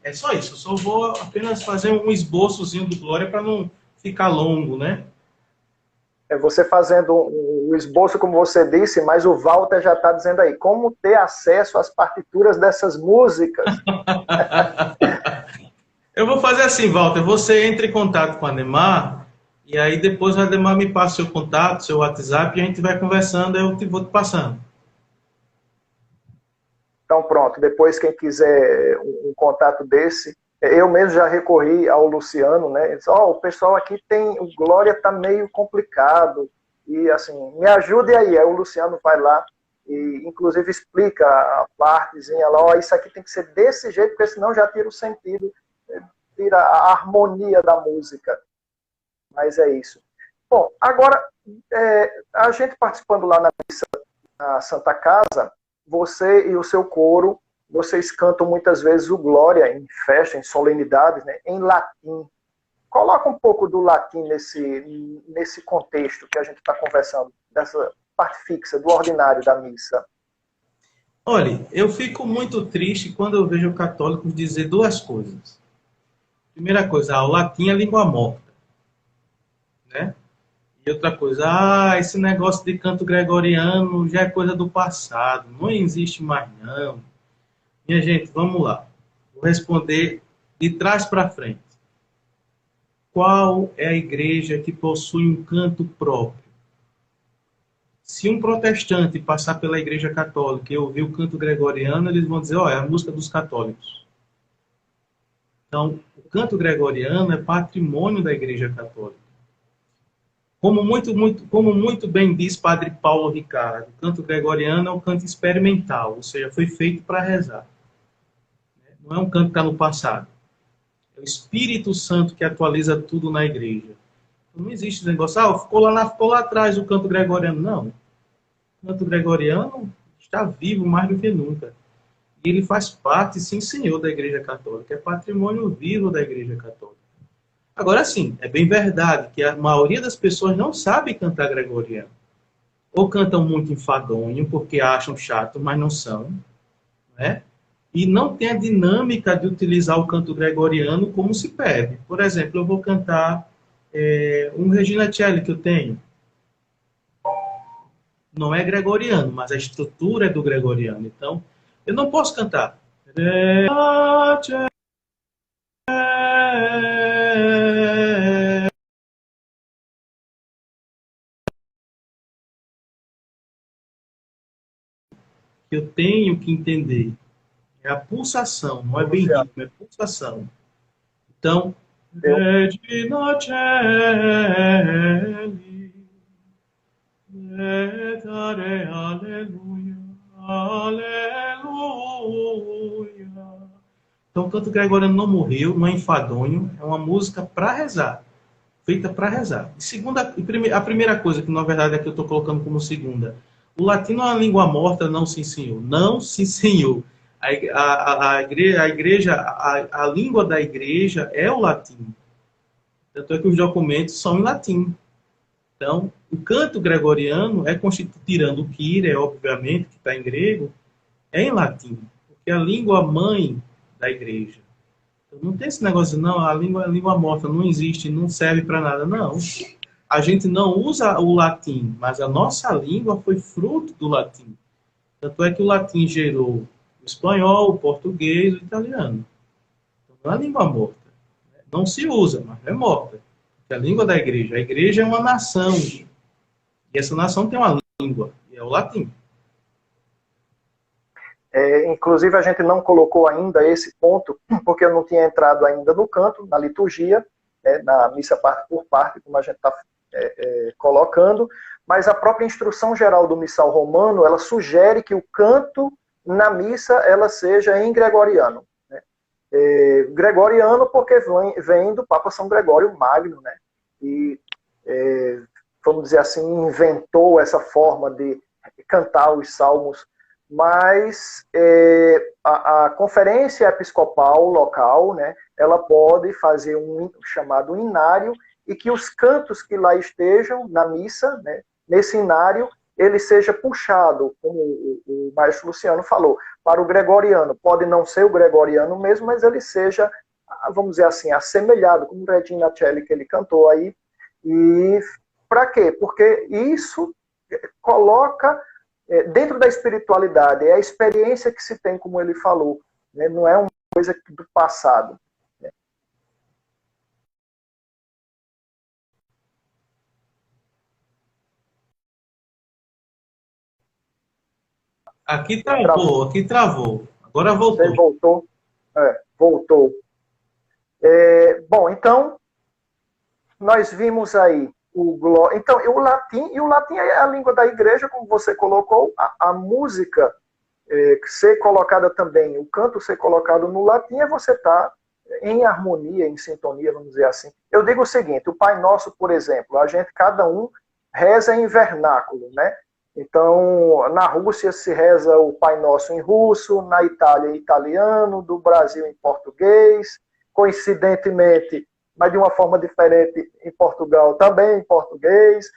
É só isso, eu só vou apenas fazer um esboçozinho do Glória para não ficar longo, né? É você fazendo o esboço, como você disse, mas o Walter já está dizendo aí, como ter acesso às partituras dessas músicas? Eu vou fazer assim, Walter, você entra em contato com a Ademar, e aí depois a Ademar me passa seu contato, seu WhatsApp, e a gente vai conversando, eu vou te passando. Então pronto, depois quem quiser um contato desse, eu mesmo já recorri ao Luciano, né? Ele disse, o pessoal aqui tem, o Glória tá meio complicado, e assim, me ajude aí. Aí o Luciano vai lá e inclusive explica a partezinha lá, isso aqui tem que ser desse jeito, porque senão já tira o sentido, tira a harmonia da música. Mas é isso. Bom, agora, a gente participando lá na missa na Santa Casa, você e o seu coro, vocês cantam muitas vezes o Glória em festa, em solenidades, né, em latim. Coloca um pouco do latim nesse contexto que a gente está conversando, dessa parte fixa, do ordinário da missa. Olha, eu fico muito triste quando eu vejo católicos dizer duas coisas. Primeira coisa, o latim é língua morta, né? E outra coisa, esse negócio de canto gregoriano já é coisa do passado, não existe mais não. Minha gente, vamos lá. Vou responder de trás para frente. Qual é a igreja que possui um canto próprio? Se um protestante passar pela igreja católica e ouvir o canto gregoriano, eles vão dizer, é a música dos católicos. Então, o canto gregoriano é patrimônio da igreja católica. Como muito bem diz Padre Paulo Ricardo, o canto gregoriano é um canto experimental, ou seja, foi feito para rezar. Não é um canto que está no passado. É o Espírito Santo que atualiza tudo na igreja. Não existe esse negócio, ficou lá atrás o canto gregoriano. Não. O canto gregoriano está vivo mais do que nunca. E ele faz parte, sim, senhor, da igreja católica. É patrimônio vivo da igreja católica. Agora, sim, é bem verdade que a maioria das pessoas não sabe cantar gregoriano. Ou cantam muito enfadonho, porque acham chato, mas não são. Né? E não tem a dinâmica de utilizar o canto gregoriano como se pede. Por exemplo, eu vou cantar um Regina Celli que eu tenho. Não é gregoriano, mas a estrutura é do gregoriano. Então, eu não posso cantar. Eu tenho que entender. É a pulsação, não é bem ritmo, é pulsação. Então, Regina Celli, letare aleluia, aleluia. Então, o canto gregoriano não morreu, não é enfadonho, é uma música para rezar, feita para rezar. A primeira coisa, que na verdade é que eu estou colocando como segunda, o latim não é uma língua morta, não sim senhor. Não sim senhor. A língua da igreja é o latim. Tanto é que os documentos são em latim. Então, o canto gregoriano é constituído, tirando o Kyrie, obviamente, que está em grego, é em latim. Porque é a língua mãe da igreja. Então, não tem esse negócio de, não, a língua é língua morta, não existe, não serve para nada. Não. A gente não usa o latim, mas a nossa língua foi fruto do latim. Tanto é que o latim gerou o espanhol, o português, o italiano. Então, não é língua morta. Não se usa, mas não é morta. Porque a língua da igreja. A igreja é uma nação. E essa nação tem uma língua, e é o latim. Inclusive, a gente não colocou ainda esse ponto, porque eu não tinha entrado ainda no canto, na liturgia, na missa parte por parte, como a gente está colocando, mas a própria instrução geral do missal romano, ela sugere que o canto na missa ela seja em gregoriano. Né? Gregoriano porque vem do Papa São Gregório Magno, né? E, vamos dizer assim, inventou essa forma de cantar os salmos, mas a conferência episcopal local, né, ela pode fazer um chamado inário, e que os cantos que lá estejam na missa, né, nesse inário, ele seja puxado, como o maestro Luciano falou, para o gregoriano. Pode não ser o gregoriano mesmo, mas ele seja, vamos dizer assim, assemelhado, como o Regina Celli que ele cantou aí. E para quê? Porque isso coloca dentro da espiritualidade, é a experiência que se tem, como ele falou, né? Não é uma coisa do passado. Né? Aqui travou, aqui travou. Agora voltou. Você voltou? Voltou. Bom, então, nós vimos aí então, o latim é a língua da igreja, como você colocou, a música ser colocada também, o canto ser colocado no latim, é você estar em harmonia, em sintonia, vamos dizer assim. Eu digo o seguinte, o Pai Nosso, por exemplo, cada um reza em vernáculo, né? Então, na Rússia se reza o Pai Nosso em russo, na Itália em italiano, do Brasil em português, coincidentemente, mas de uma forma diferente em Portugal também em português.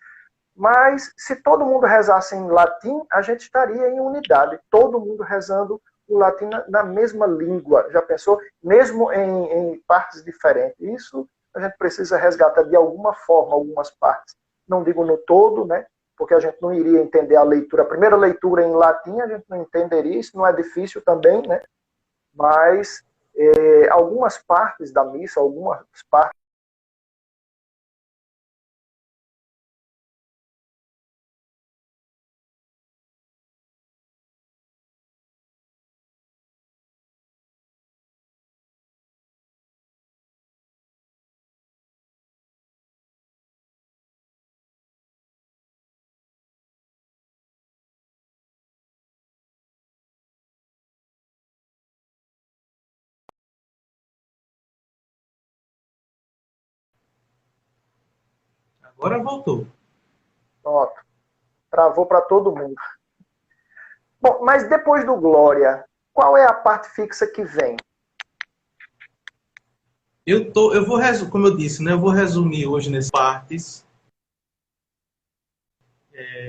Mas se todo mundo rezasse em latim, a gente estaria em unidade, todo mundo rezando o latim na mesma língua. Já pensou? Mesmo em partes diferentes. Isso a gente precisa resgatar de alguma forma algumas partes. Não digo no todo, né? Porque a gente não iria entender a leitura. A primeira leitura em latim a gente não entenderia, isso não é difícil também, né? Mas algumas partes da missa, algumas partes Agora voltou. Pronto. Travou para todo mundo. Bom, mas depois do Glória, qual é a parte fixa que vem? Eu vou, como eu disse, né, eu vou resumir hoje nessas partes.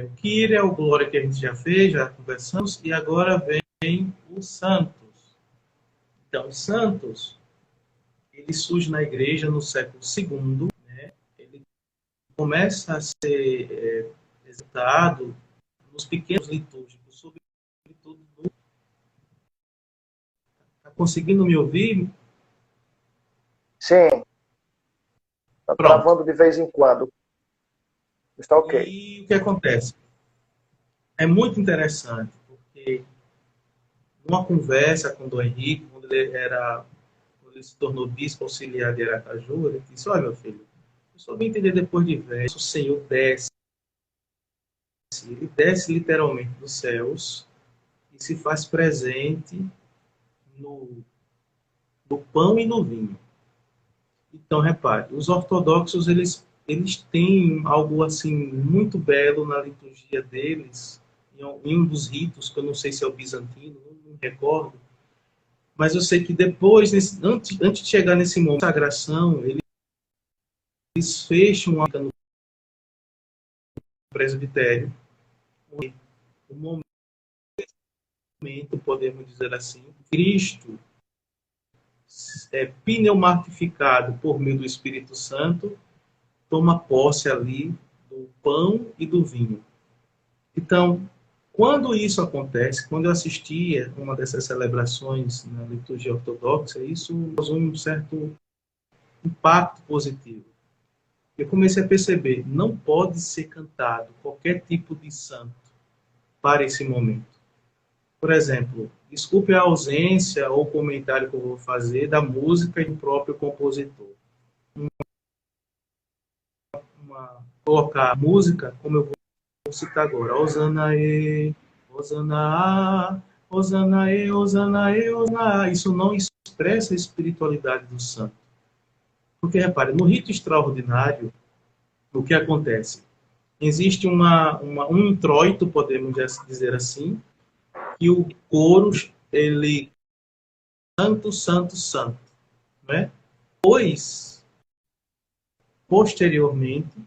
O Kyrie é o Glória que a gente já fez, já conversamos, e agora vem o Santos. Então, o Santos, ele surge na igreja no século II, né? Ele começa a ser executado nos pequenos litúrgicos, sobretudo. Está conseguindo me ouvir? Sim. Está travando de vez em quando. Está ok. E o que acontece? É muito interessante, porque numa conversa com o Dom Henrique, quando ele se tornou bispo auxiliar de Aracaju, ele disse: olha, meu filho, eu só vim entender depois de velho, o Senhor desce, ele desce literalmente dos céus e se faz presente no pão e no vinho. Então, repare, os ortodoxos, eles têm algo assim muito belo na liturgia deles, em um dos ritos, que eu não sei se é o bizantino, não me recordo, mas eu sei que depois, antes de chegar nesse momento de sagração, eles fecham no presbitério, o momento, podemos dizer assim, Cristo pneumatificado por meio do Espírito Santo, toma posse ali do pão e do vinho. Então, quando isso acontece, quando eu assistia uma dessas celebrações na liturgia ortodoxa, isso causou um certo impacto positivo. Eu comecei a perceber, não pode ser cantado qualquer tipo de santo para esse momento. Por exemplo, desculpe a ausência ou comentário que eu vou fazer da música e do próprio compositor. Colocar música, como eu vou citar agora. Osanaê, Osana, Osanaê, Osanaê, Osana. Isso não expressa a espiritualidade do santo. Porque, repare, no rito extraordinário, o que acontece? Existe um introito, podemos dizer assim, que o coro, ele, santo, santo, santo, né? Pois, posteriormente,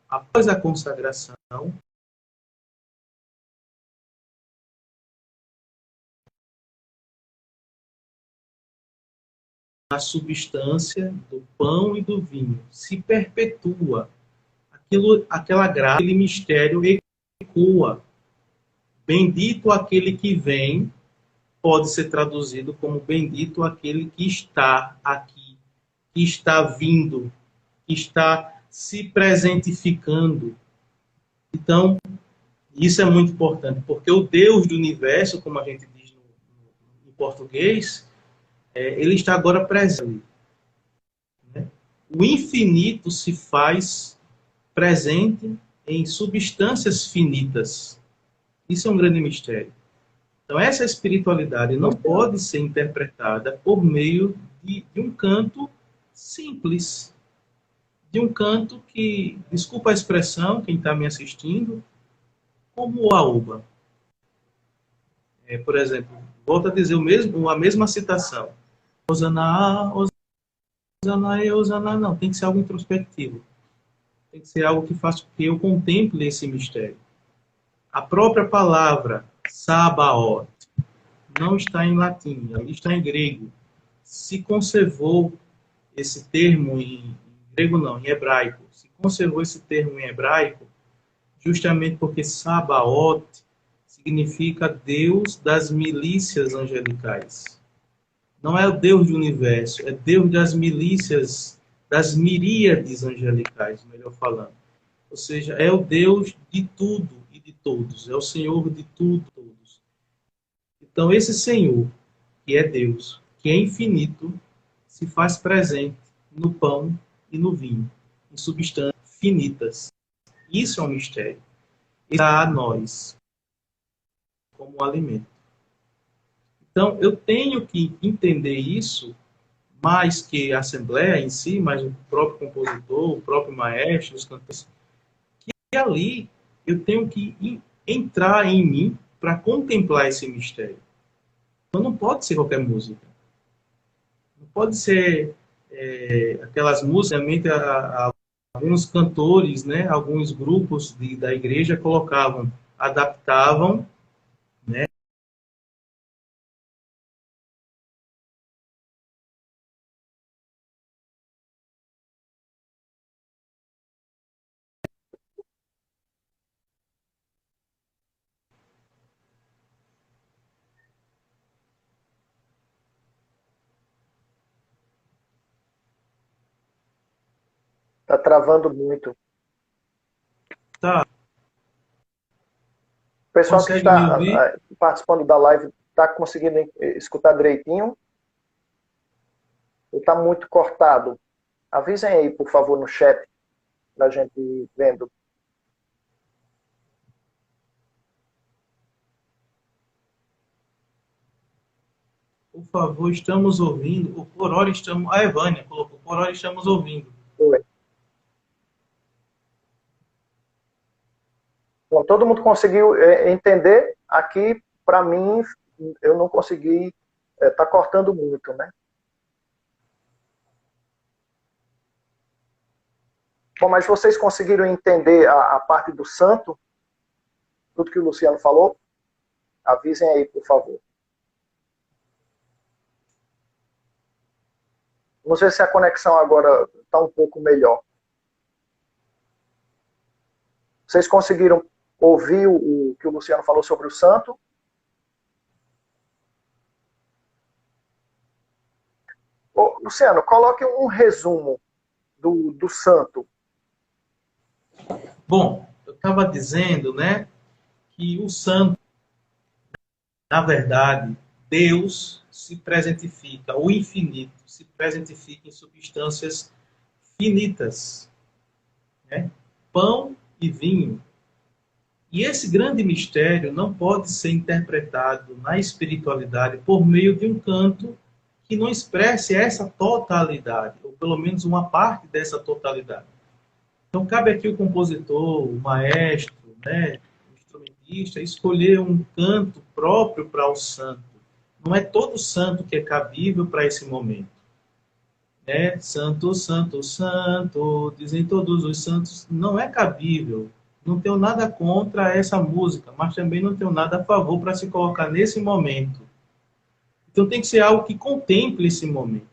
após a consagração, a substância do pão e do vinho se perpetua. Aquela graça, aquele mistério ecoa. Bendito aquele que vem, pode ser traduzido como bendito aquele que está aqui, que está vindo, que está se presentificando. Então, isso é muito importante, porque o Deus do universo, como a gente diz em português, ele está agora presente. Né? O infinito se faz presente em substâncias finitas. Isso é um grande mistério. Então, essa espiritualidade não pode ser interpretada por meio de um canto simples, de um canto que, desculpa a expressão, quem está me assistindo, como o aoba. Por exemplo, volto a dizer a mesma citação. Osana, Osana, Osana, não. Tem que ser algo introspectivo. Tem que ser algo que faça com que eu contemple esse mistério. A própria palavra Sabaoth não está em latim, está em grego. Se conservou esse termo em grego não, em hebraico. Se conservou esse termo em hebraico justamente porque Sabaoth significa Deus das milícias angelicais. Não é o Deus do universo, é Deus das milícias, das miríades angelicais, melhor falando. Ou seja, é o Deus de tudo e de todos, é o Senhor de tudo e todos. Então, esse Senhor, que é Deus, que é infinito, se faz presente no pão e no vinho, em substâncias finitas. Isso é um mistério. E dá a nós como alimento. Então, eu tenho que entender isso mais que a Assembleia em si, mais o próprio compositor, o próprio maestro, os cantores, que ali eu tenho que entrar em mim para contemplar esse mistério. Então, não pode ser qualquer música. Não pode ser aquelas músicas, realmente alguns cantores, né, alguns grupos da igreja colocavam, adaptavam, né, Está travando muito. tá, O pessoal que consegue me está ouvir? participando da live está conseguindo escutar direitinho? Ou está muito cortado? Avisem aí, por favor, no chat, da gente ir vendo. Por favor, estamos ouvindo. Por hora estamos. A Evânia colocou, por hora estamos ouvindo. Oi. Bom, todo mundo conseguiu entender? Aqui, para mim, eu não consegui. Está cortando muito, né? Bom, mas vocês conseguiram entender a parte do santo? Tudo que o Luciano falou? Avisem aí, por favor. Vamos ver se a conexão agora está um pouco melhor. Vocês conseguiram ouvir o que o Luciano falou sobre o santo? Ô, Luciano, coloque um resumo do santo. Bom, eu estava dizendo, né, que o santo, na verdade, Deus se presentifica, o infinito se presentifica em substâncias finitas, né? Pão e vinho. E esse grande mistério não pode ser interpretado na espiritualidade por meio de um canto que não expresse essa totalidade, ou pelo menos uma parte dessa totalidade. Então, cabe aqui o compositor, o maestro, né, o instrumentista, escolher um canto próprio para o santo. Não é todo santo que é cabível para esse momento. Né? Santo, santo, santo, dizem todos os santos, não é cabível. Não tenho nada contra essa música, mas também não tenho nada a favor para se colocar nesse momento. Então tem que ser algo que contemple esse momento.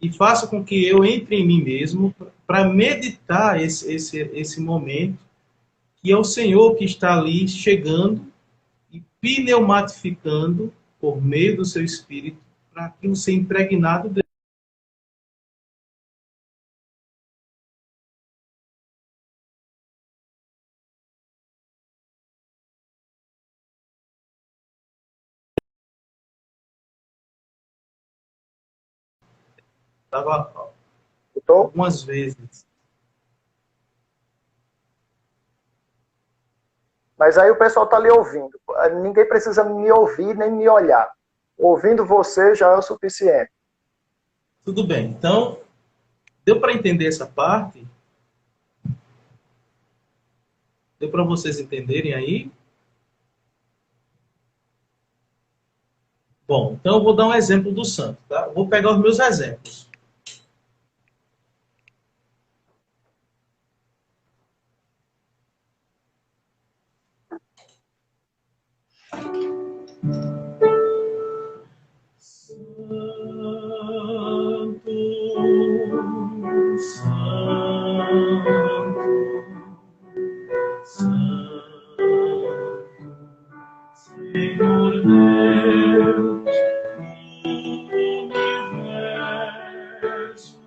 E faça com que eu entre em mim mesmo para meditar esse momento, que é o Senhor que está ali chegando e pneumatificando por meio do seu Espírito para aquilo ser impregnado dele. Estava Escutou? algumas vezes. Mas aí o pessoal está ali ouvindo. Ninguém precisa me ouvir nem me olhar. Ouvindo você já é o suficiente. Tudo bem. Então, deu para entender essa parte? Deu para vocês entenderem aí? Bom, então eu vou dar um exemplo do santo, tá? Vou pegar os meus exemplos. Senhor Deus, universo,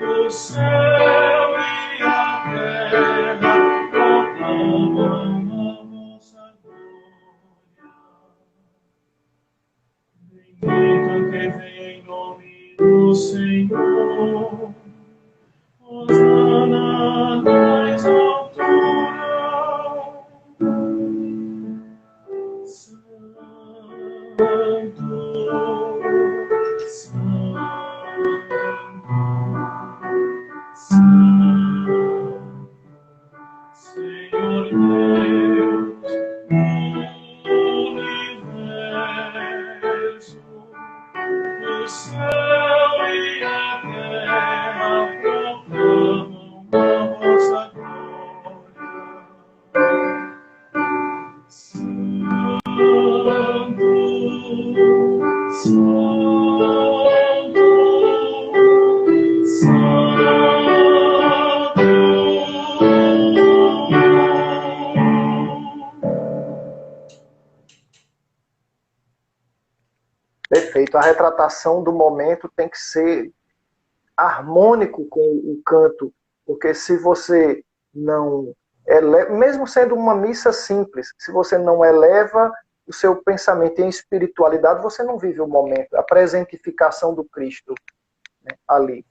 o céu e a terra proclamam a vossa glória. Bendito que vem em nome do Senhor, hosana nas alturas. Senhor Deus, universo, o céu e a terra proclamam a vossa glória. Perfeito. A retratação do momento tem que ser harmônico com o canto, porque se você não eleva, mesmo sendo uma missa simples, se você não eleva o seu pensamento em espiritualidade, você não vive o momento, a presentificação do Cristo, né, ali.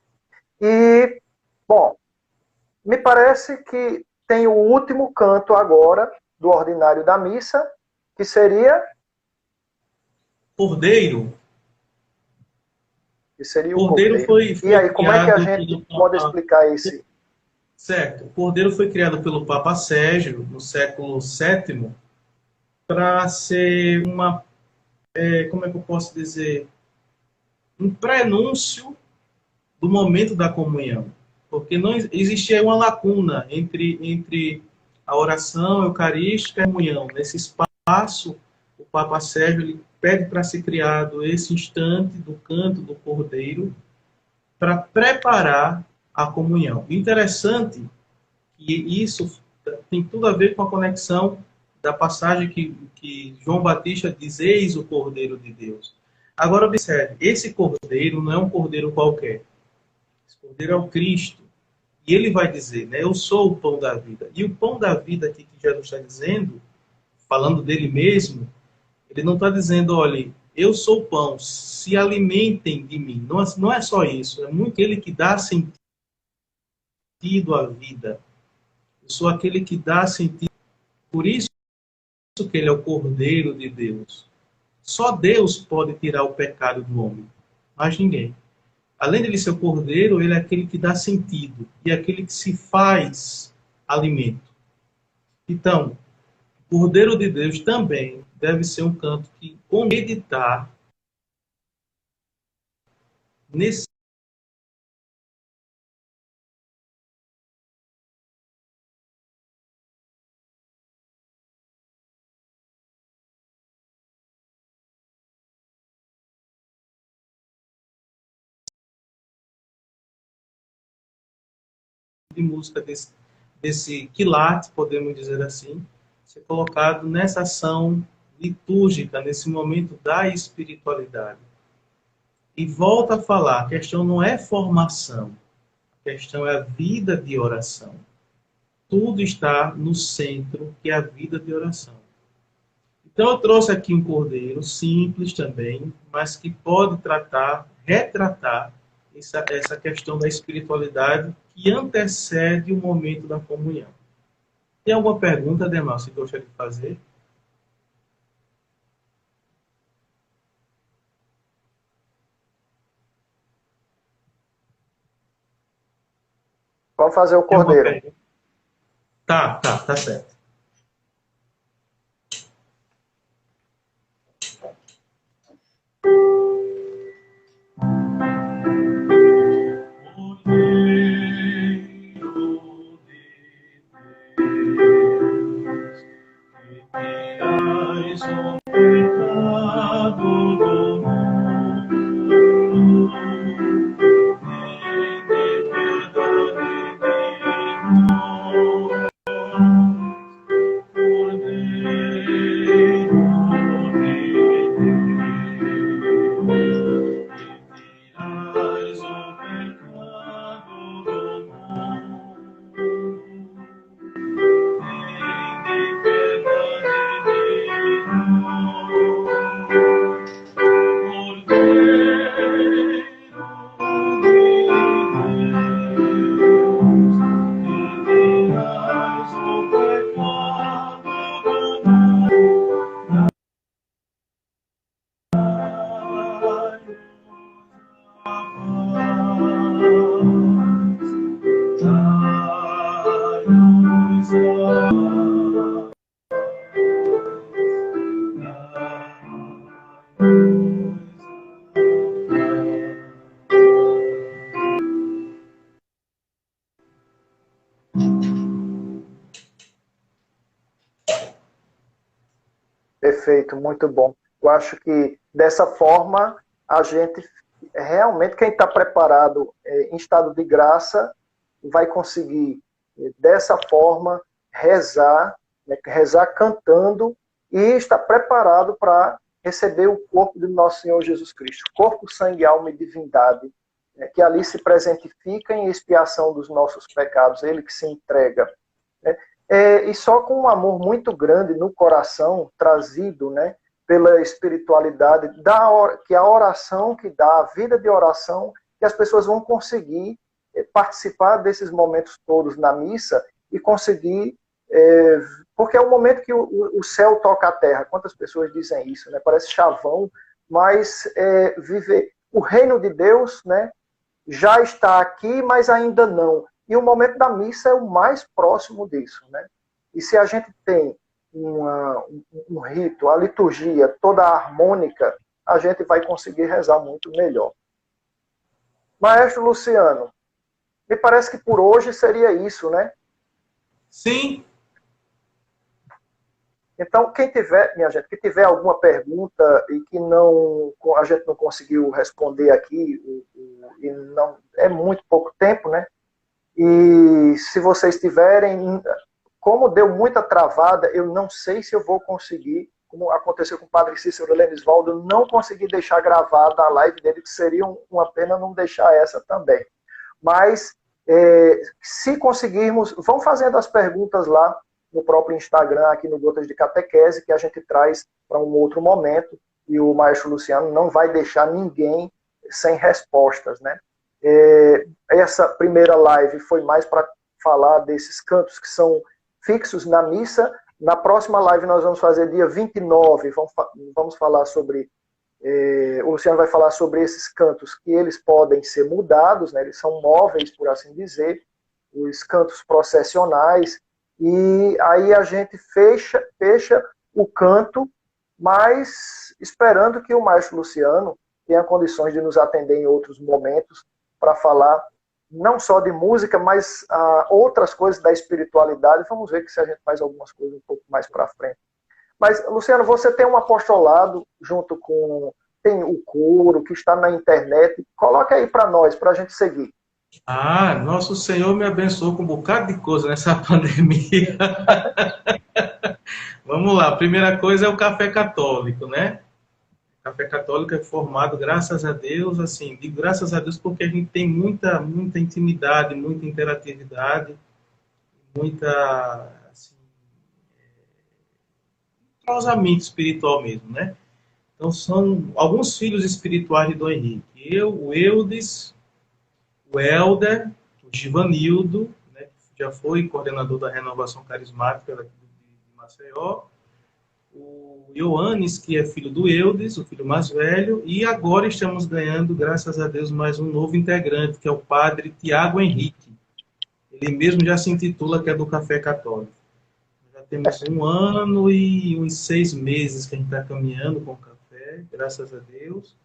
E, bom, me parece que tem o último canto agora do ordinário da missa, que seria... Cordeiro. Que seria o Cordeiro Cordeiro. foi E aí, como é que a criado gente pode explicar esse? Certo. O Cordeiro foi criado pelo Papa Sérgio, no século VII, para ser uma, como é que eu posso dizer, um prenúncio do momento da comunhão. Porque não existia uma lacuna entre a oração eucarística e a comunhão. Nesse espaço, o Papa Sérgio ele pede para ser criado esse instante do canto do Cordeiro para preparar a comunhão. Interessante que isso tem tudo a ver com a conexão da passagem que João Batista diz: eis o Cordeiro de Deus. Agora observe, esse Cordeiro não é um Cordeiro qualquer. Esse Cordeiro é o Cristo. E ele vai dizer, né, eu sou o pão da vida. E o pão da vida aqui que Jesus está dizendo, falando dele mesmo, ele não está dizendo, olha, eu sou o pão, se alimentem de mim. Não é só isso, é muito ele que dá sentido à vida. Eu sou aquele que dá sentido. Por isso que ele é o Cordeiro de Deus. Só Deus pode tirar o pecado do homem, mais ninguém. Além de ele ser o Cordeiro, ele é aquele que dá sentido e é aquele que se faz alimento. Então, o Cordeiro de Deus também deve ser um canto que, com meditar nesse de música desse quilate, podemos dizer assim, ser colocado nessa ação litúrgica, nesse momento da espiritualidade. E volta a falar, a questão não é formação, a questão é a vida de oração. Tudo está no centro, que é a vida de oração. Então eu trouxe aqui um cordeiro simples também, mas que pode retratar essa questão da espiritualidade que antecede o momento da comunhão. Tem alguma pergunta, Ademar, que você gostaria de fazer? Vamos fazer o cordeiro. Tá certo. Perfeito, muito bom. Eu acho que dessa forma a gente realmente, quem está preparado em estado de graça, vai conseguir dessa forma rezar, né, rezar cantando e estar preparado para receber o corpo do nosso Senhor Jesus Cristo, corpo, sangue, alma e divindade, né, que ali se presentifica em expiação dos nossos pecados, ele que se entrega, né? E só com um amor muito grande no coração, trazido, né, pela espiritualidade, que a oração que dá, a vida de oração, que as pessoas vão conseguir participar desses momentos todos na missa e conseguir, porque é o momento que o céu toca a terra. Quantas pessoas dizem isso, né? Parece chavão, mas viver o reino de Deus, né, já está aqui, mas ainda não. E o momento da missa é o mais próximo disso, né? E se a gente tem um rito, a liturgia toda harmônica, a gente vai conseguir rezar muito melhor. Maestro Luciano, me parece que por hoje seria isso, né? Sim. Então, quem tiver, minha gente, que tiver alguma pergunta e que a gente não conseguiu responder aqui, e não, é muito pouco tempo, né? E se vocês tiverem, como deu muita travada, eu não sei se eu vou conseguir, como aconteceu com o padre Cícero Lenisvaldo, não consegui deixar gravada a live dele, que seria uma pena não deixar essa também. Mas, se conseguirmos, vão fazendo as perguntas lá no próprio Instagram, aqui no Gotas de Catequese, que a gente traz para um outro momento, e o maestro Luciano não vai deixar ninguém sem respostas, né? Essa primeira live foi mais para falar desses cantos que são fixos na missa, Na próxima live nós vamos fazer dia 29, vamos falar sobre... o Luciano vai falar sobre esses cantos que eles podem ser mudados, né? Eles são móveis, por assim dizer, os cantos processionais, e aí a gente fecha o canto, mas esperando que o maestro Luciano tenha condições de nos atender em outros momentos para falar não só de música, mas outras coisas da espiritualidade. Vamos ver que se a gente faz algumas coisas um pouco mais para frente. Mas, Luciano, você tem um apostolado junto com... Tem o coro, que está na internet. Coloca aí para nós, para a gente seguir. Nosso Senhor me abençoou com um bocado de coisa nessa pandemia. Vamos lá, a primeira coisa é o Café Católico, né? O Café Católico é formado, graças a Deus, assim, digo graças a Deus porque a gente tem muita intimidade, muita interatividade, muita, assim, entrosamento espiritual mesmo, né? Então, são alguns filhos espirituais de Dom Henrique. Eu, o Eudes, o Helder, o Givanildo, né, que já foi coordenador da Renovação Carismática daqui de Maceió, o Ioannis, que é filho do Eudes, o filho mais velho, e agora estamos ganhando, graças a Deus, mais um novo integrante, que é o padre Tiago Henrique. Ele mesmo já se intitula que é do Café Católico. Já temos 1 ano e uns 6 meses que a gente está caminhando com o café, graças a Deus.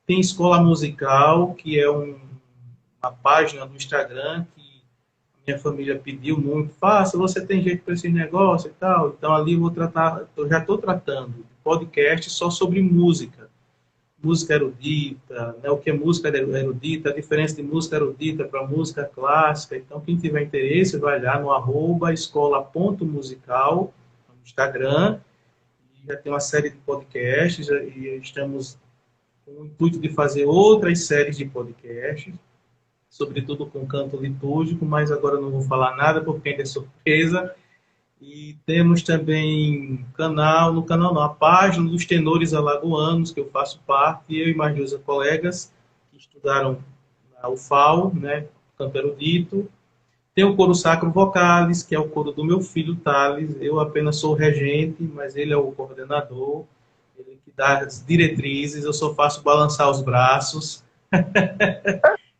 Tem escola musical, que é uma página do Instagram que minha família pediu muito, faça, você tem jeito para esse negócio e tal. Então ali eu já estou tratando de podcast só sobre música erudita, né? O que é música erudita, a diferença de música erudita para música clássica. Então quem tiver interesse vai lá no @escola.musical no Instagram, e já tem uma série de podcasts e estamos com o intuito de fazer outras séries de podcasts, sobretudo com canto litúrgico, mas agora não vou falar nada porque ainda é surpresa. E temos também a página dos Tenores Alagoanos, que eu faço parte, eu e mais 2 colegas que estudaram na UFAL, né, canto erudito. Tem o Coro Sacro Vocalis, que é o coro do meu filho Thales. Eu apenas sou o regente, mas ele é o coordenador, ele que dá as diretrizes, eu só faço balançar os braços.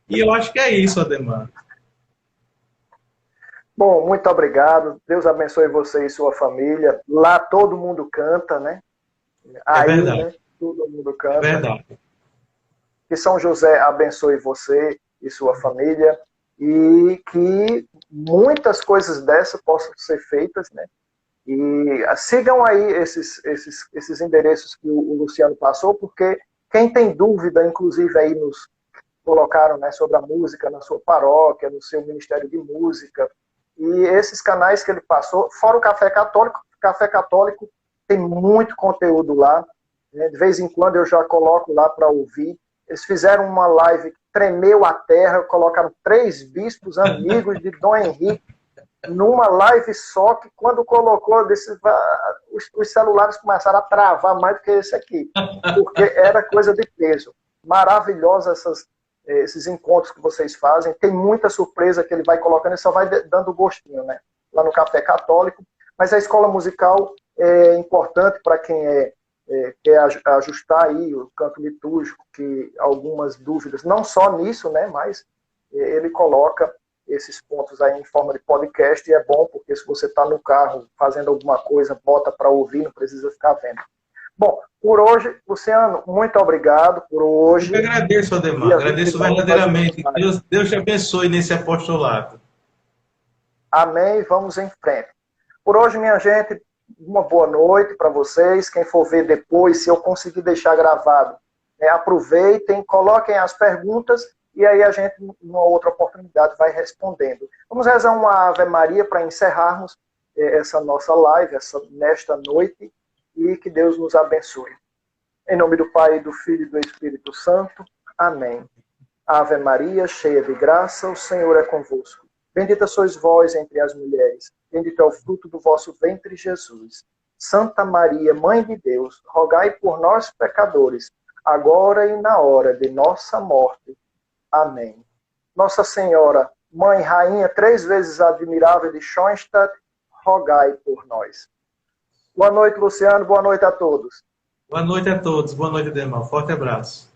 E eu acho que é isso, Ademar. Bom, muito obrigado. Deus abençoe você e sua família. Lá todo mundo canta, né? Aí, É verdade. né? Todo mundo canta. É verdade. Que São José abençoe você e sua família e que muitas coisas dessas possam ser feitas, né? E sigam aí esses endereços que o Luciano passou, porque quem tem dúvida, inclusive aí nos colocaram, né, sobre a música na sua paróquia, no seu ministério de música, e esses canais que ele passou, fora o Café Católico tem muito conteúdo lá, né? De vez em quando eu já coloco lá para ouvir. Eles fizeram uma live que tremeu a terra, colocaram 3 bispos amigos de Dom Henrique numa live só, que quando colocou, os celulares começaram a travar mais do que esse aqui, porque era coisa de peso. Maravilhosa esses encontros que vocês fazem. Tem muita surpresa que ele vai colocando e só vai dando gostinho, né? Lá no Café Católico. Mas a escola musical é importante para quem quer ajustar aí o canto litúrgico, que algumas dúvidas, não só nisso, né? Mas ele coloca esses pontos aí em forma de podcast, e é bom porque se você está no carro fazendo alguma coisa, bota para ouvir, não precisa ficar vendo. Bom, por hoje, Luciano, muito obrigado por hoje. Eu agradeço, Ademar, agradeço verdadeiramente. Deus te abençoe nesse apostolado. Amém, vamos em frente. Por hoje, minha gente, uma boa noite para vocês. Quem for ver depois, se eu conseguir deixar gravado, aproveitem, coloquem as perguntas, e aí a gente, numa outra oportunidade, vai respondendo. Vamos rezar uma Ave Maria para encerrarmos essa nossa live, nesta noite, e que Deus nos abençoe. Em nome do Pai, do Filho e do Espírito Santo. Amém. Ave Maria, cheia de graça, o Senhor é convosco. Bendita sois vós entre as mulheres. Bendito é o fruto do vosso ventre, Jesus. Santa Maria, Mãe de Deus, rogai por nós, pecadores, agora e na hora de nossa morte. Amém. Nossa Senhora, Mãe, Rainha, 3 vezes admirável de Schoenstatt, rogai por nós. Boa noite, Luciano. Boa noite a todos. Boa noite a todos. Boa noite, Ademar. Forte abraço.